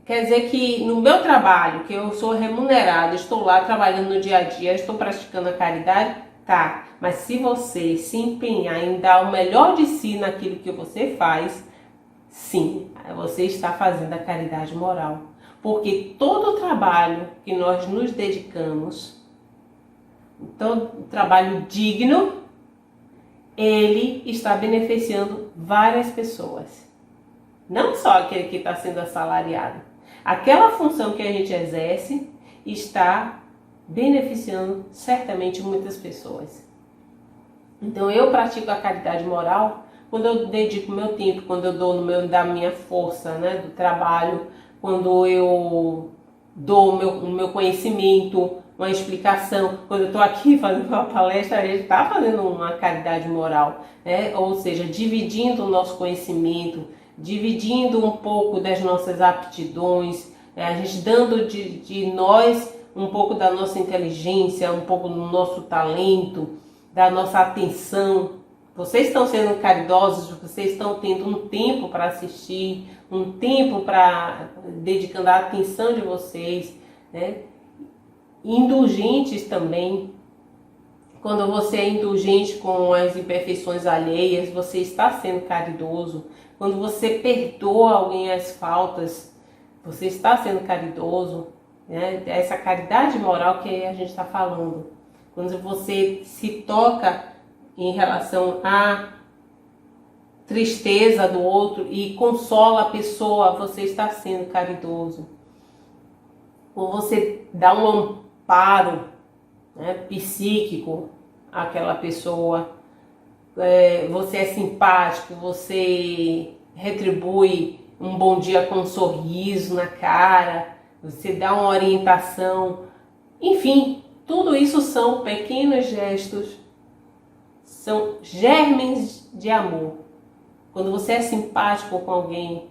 quer dizer que no meu trabalho, que eu sou remunerada, estou lá trabalhando no dia a dia, estou praticando a caridade, tá. Mas se você se empenhar em dar o melhor de si naquilo que você faz, sim, você está fazendo a caridade moral. Porque todo o trabalho que nós nos dedicamos, todo trabalho digno, ele está beneficiando várias pessoas. Não só aquele que está sendo assalariado. Aquela função que a gente exerce está beneficiando certamente muitas pessoas. Então eu pratico a caridade moral quando eu dedico meu tempo, quando eu dou da minha força, né, do trabalho, quando eu dou o meu conhecimento, uma explicação. Quando eu estou aqui fazendo uma palestra, a gente está fazendo uma caridade moral, né? Ou seja, dividindo o nosso conhecimento, dividindo um pouco das nossas aptidões, a gente dando de nós um pouco da nossa inteligência, um pouco do nosso talento, da nossa atenção. Vocês estão sendo caridosos, vocês estão tendo um tempo para assistir, um tempo para dedicando a atenção de vocês, né? Indulgentes também. Quando você é indulgente com as imperfeições alheias, você está sendo caridoso. Quando você perdoa alguém as faltas, você está sendo caridoso, né? Essa caridade moral que a gente está falando. Quando você se toca em relação à tristeza do outro e consola a pessoa, você está sendo caridoso. Ou você dá um amparo, né, psíquico àquela pessoa, você é simpático, você retribui um bom dia com um sorriso na cara, você dá uma orientação, enfim, tudo isso são pequenos gestos, são germes de amor. Quando você é simpático com alguém,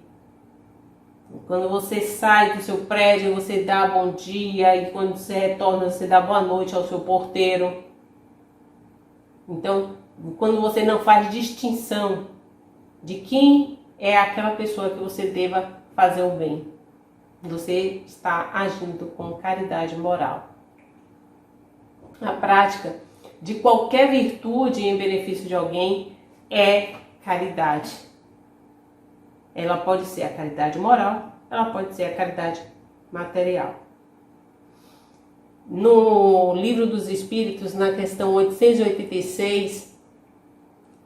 quando você sai do seu prédio, você dá bom dia, e quando você retorna, você dá boa noite ao seu porteiro. Então, quando você não faz distinção de quem é aquela pessoa que você deva fazer o bem, você está agindo com caridade moral. A prática de qualquer virtude em benefício de alguém é caridade. Ela pode ser a caridade moral, ela pode ser a caridade material. No Livro dos Espíritos, na questão 886,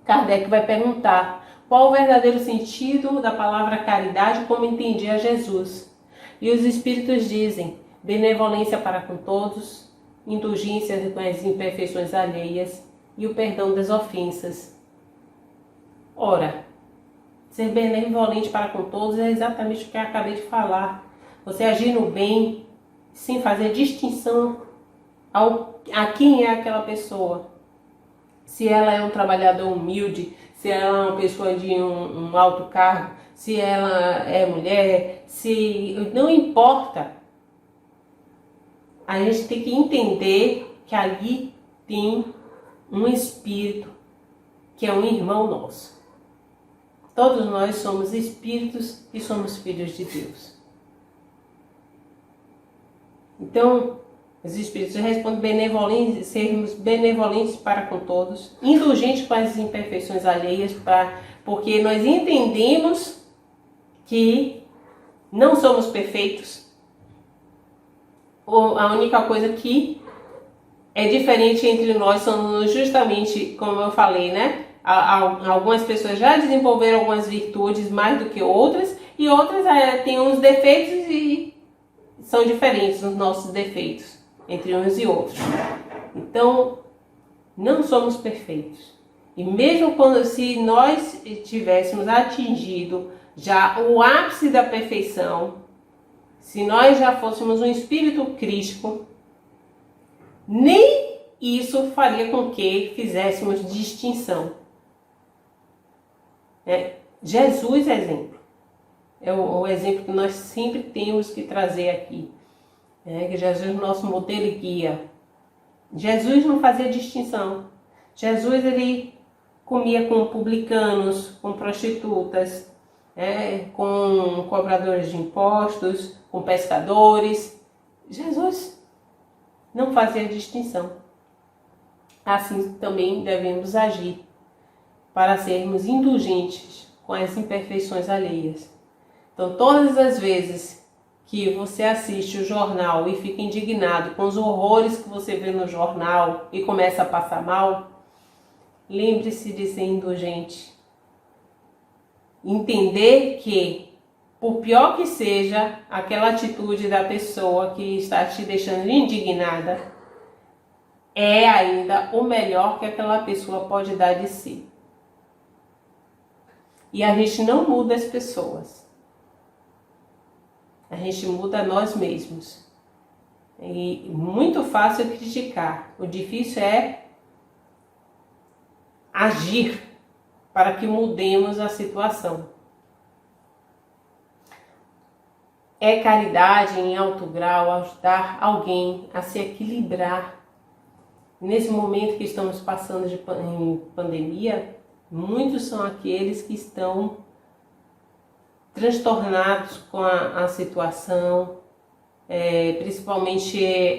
Kardec vai perguntar qual o verdadeiro sentido da palavra caridade como entendia Jesus. E os Espíritos dizem: benevolência para com todos, indulgência com as imperfeições alheias e o perdão das ofensas. Ora, ser benevolente para com todos é exatamente o que eu acabei de falar. Você agir no bem sem fazer distinção a quem é aquela pessoa. Se ela é um trabalhador humilde, se ela é uma pessoa de um alto cargo, se ela é mulher, não importa. A gente tem que entender que ali tem um espírito que é um irmão nosso. Todos nós somos espíritos e somos filhos de Deus. Então, os espíritos respondem sermos benevolentes para com todos, indulgentes com as imperfeições alheias, porque nós entendemos que não somos perfeitos. A única coisa que é diferente entre nós são justamente, como eu falei, né? Algumas pessoas já desenvolveram algumas virtudes mais do que outras, e outras têm uns defeitos e são diferentes os nossos defeitos entre uns e outros. Então, não somos perfeitos. E mesmo se nós tivéssemos atingido já o ápice da perfeição, se nós já fôssemos um espírito crístico, nem isso faria com que fizéssemos distinção. Jesus é exemplo. É o exemplo que nós sempre temos que trazer aqui. Que Jesus é o nosso modelo e guia. Jesus não fazia distinção. Jesus, ele comia com publicanos, com prostitutas, com cobradores de impostos, com pescadores. Jesus não fazia distinção. Assim também devemos agir para sermos indulgentes com as imperfeições alheias. Então, todas as vezes que você assiste o jornal e fica indignado com os horrores que você vê no jornal e começa a passar mal, lembre-se de ser indulgente. Entender que, por pior que seja aquela atitude da pessoa que está te deixando indignada, é ainda o melhor que aquela pessoa pode dar de si. E a gente não muda as pessoas. A gente muda nós mesmos. E muito fácil criticar. O difícil é agir para que mudemos a situação. É caridade em alto grau ajudar alguém a se equilibrar. Nesse momento que estamos passando em pandemia, muitos são aqueles que estão transtornados com a situação, principalmente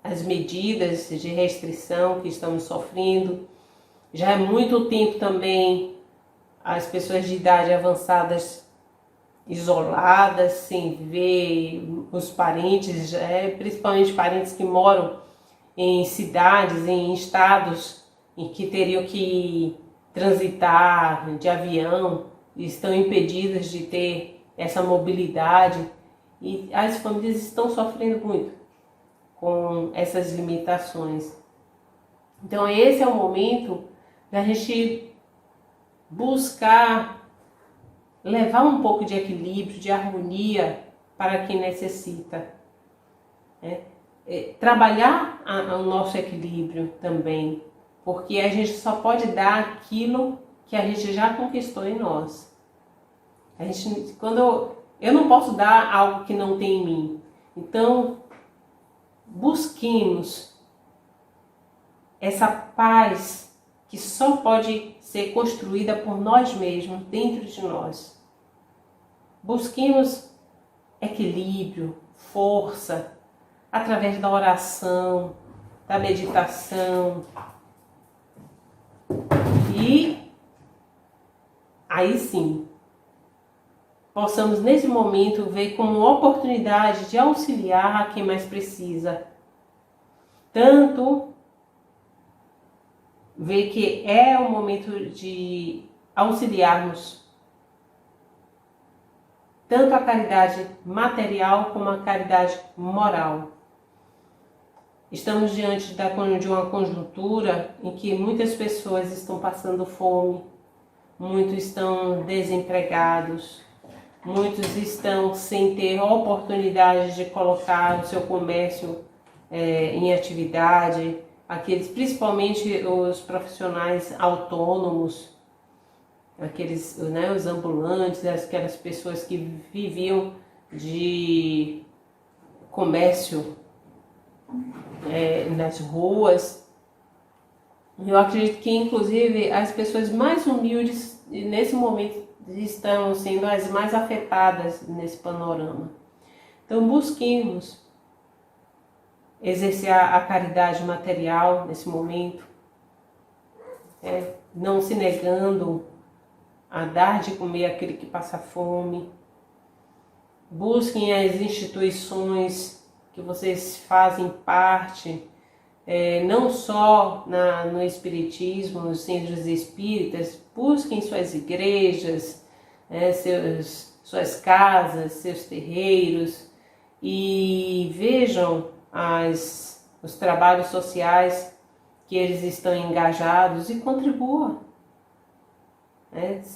as medidas de restrição que estamos sofrendo. Já é muito tempo também as pessoas de idade avançadas isoladas, sem ver os parentes, principalmente parentes que moram em cidades, em estados em que teriam que transitar de avião, estão impedidas de ter essa mobilidade, e as famílias estão sofrendo muito com essas limitações. Então esse é o momento da gente buscar levar um pouco de equilíbrio, de harmonia para quem necessita. Trabalhar o nosso equilíbrio também, porque a gente só pode dar aquilo que a gente já conquistou em nós. Eu não posso dar algo que não tem em mim. Então, busquemos essa paz que só pode ser construída por nós mesmos, dentro de nós. Busquemos equilíbrio, força, através da oração, da meditação. E aí sim, possamos nesse momento ver como uma oportunidade de auxiliar a quem mais precisa. Tanto ver que é o momento de auxiliarmos tanto a caridade material como a caridade moral. Estamos diante de uma conjuntura em que muitas pessoas estão passando fome, muitos estão desempregados, muitos estão sem ter oportunidade de colocar o seu comércio em atividade, principalmente os profissionais autônomos, os ambulantes, aquelas pessoas que viviam de comércio nas ruas. Eu acredito que inclusive as pessoas mais humildes nesse momento estão sendo as mais afetadas nesse panorama. Então busquemos exercer a caridade material nesse momento, não se negando a dar de comer àquele que passa fome. Busquem as instituições que vocês fazem parte, não só no Espiritismo, nos centros espíritas. Busquem suas igrejas, suas casas, seus terreiros, e vejam os trabalhos sociais que eles estão engajados e contribuam.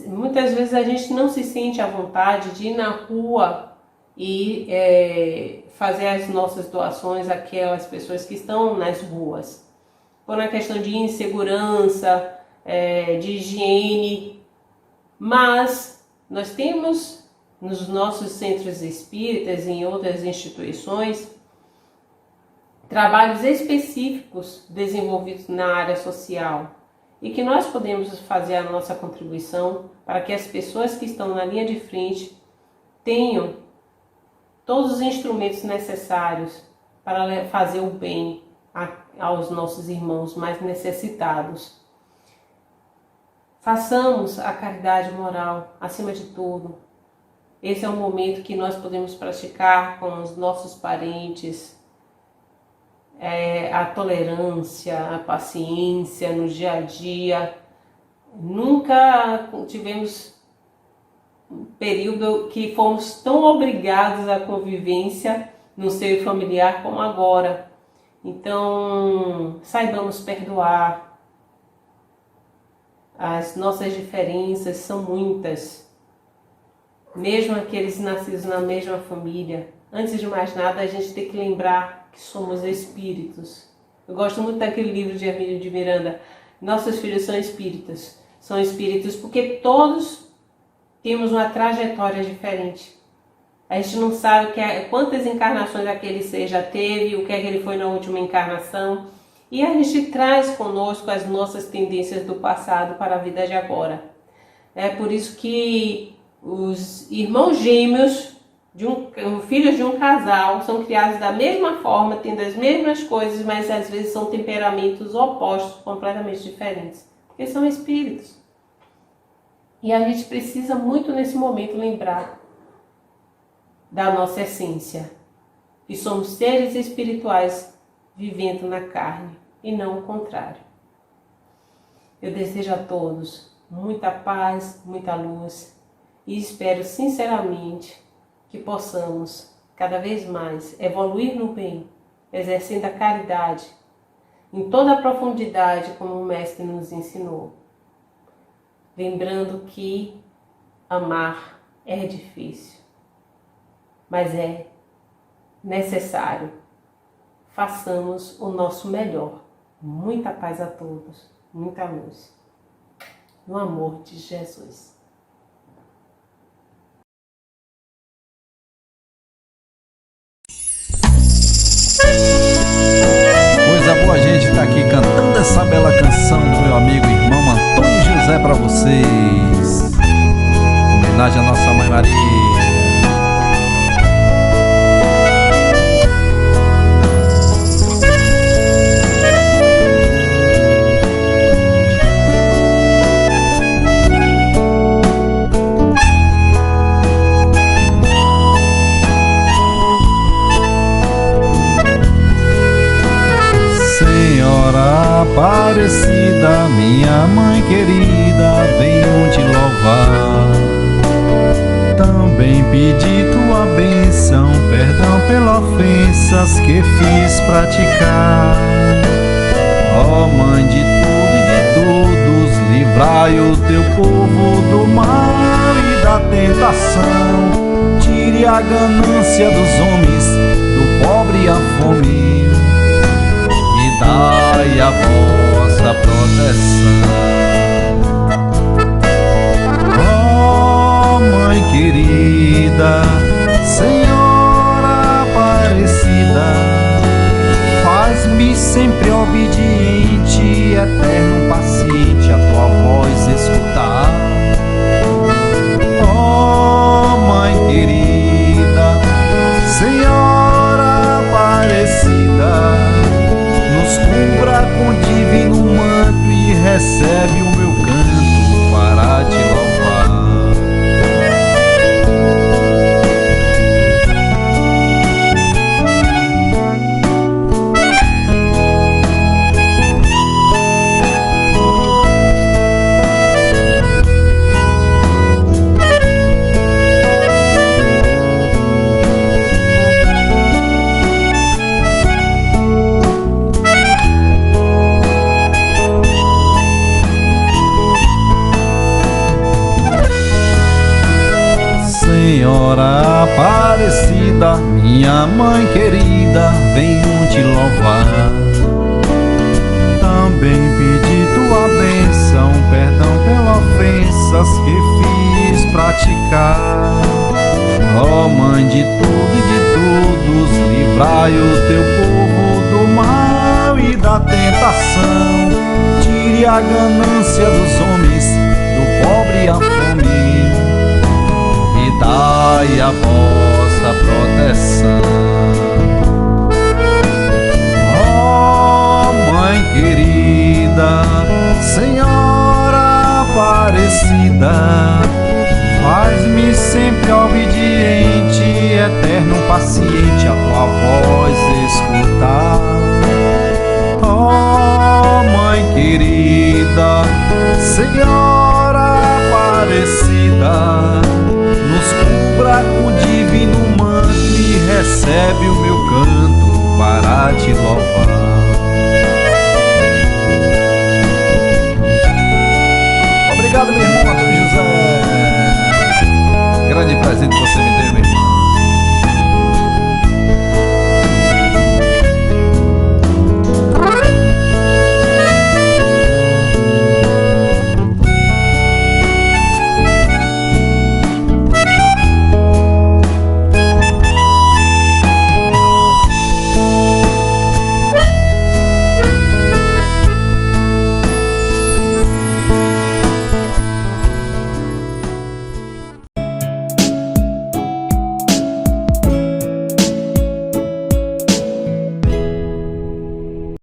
Muitas vezes a gente não se sente à vontade de ir na rua e fazer as nossas doações àquelas pessoas que estão nas ruas, por uma questão de insegurança, de higiene, mas nós temos nos nossos centros espíritas e em outras instituições trabalhos específicos desenvolvidos na área social, e que nós podemos fazer a nossa contribuição para que as pessoas que estão na linha de frente tenham todos os instrumentos necessários para fazer o bem aos nossos irmãos mais necessitados. Façamos a caridade moral acima de tudo. Esse é o momento que nós podemos praticar com os nossos parentes, a tolerância, a paciência no dia a dia. Nunca tivemos um período que fomos tão obrigados à convivência no seio familiar como agora. Então, saibamos perdoar. As nossas diferenças são muitas. Mesmo aqueles nascidos na mesma família, antes de mais nada, a gente tem que lembrar que somos espíritos. Eu gosto muito daquele livro de Emílio de Miranda, Nossos Filhos São Espíritos. São espíritos porque todos temos uma trajetória diferente. A gente não sabe quantas encarnações aquele ser já teve, o que é que ele foi na última encarnação. E a gente traz conosco as nossas tendências do passado para a vida de agora. É por isso que os irmãos gêmeos, filhos de um casal, são criados da mesma forma, tendo as mesmas coisas, mas às vezes são temperamentos opostos, completamente diferentes. Porque são espíritos. E a gente precisa muito nesse momento lembrar da nossa essência. Que somos seres espirituais vivendo na carne e não o contrário. Eu desejo a todos muita paz, muita luz e espero sinceramente que possamos cada vez mais evoluir no bem, exercendo a caridade em toda a profundidade como o Mestre nos ensinou. Lembrando que amar é difícil, mas é necessário. Façamos o nosso melhor. Muita paz a todos, muita luz. No amor de Jesus. Coisa boa, a gente tá aqui cantando essa bela canção do meu amigo e irmão Antônio José pra vocês. Homenagem à nossa Mãe Maria. Aparecida, minha mãe querida, venho te louvar. Também pedi tua bênção, perdão pelas ofensas que fiz praticar. Ó Mãe de tudo e de todos, livrai o teu povo do mal e da tentação. Tire a ganância dos homens, do pobre e a fome. Dai a vossa proteção. Ó Mãe querida, Senhora Aparecida, faz-me sempre obediente, eterno paciente, a tua voz escutar. Ó Mãe querida, Senhora Aparecida, nos cubra com divino manto e recebe o meu canto para te louvar. Senhora Aparecida, minha mãe querida, venho te louvar. Também pedi tua bênção, perdão pelas ofensas que fiz praticar. Ó Mãe de tudo e de todos, livrai o teu povo do mal e da tentação. Tire a ganância dos homens, do pobre e a fome. Dai a vossa proteção. Ó Mãe querida, Senhora Aparecida, faz-me sempre obediente,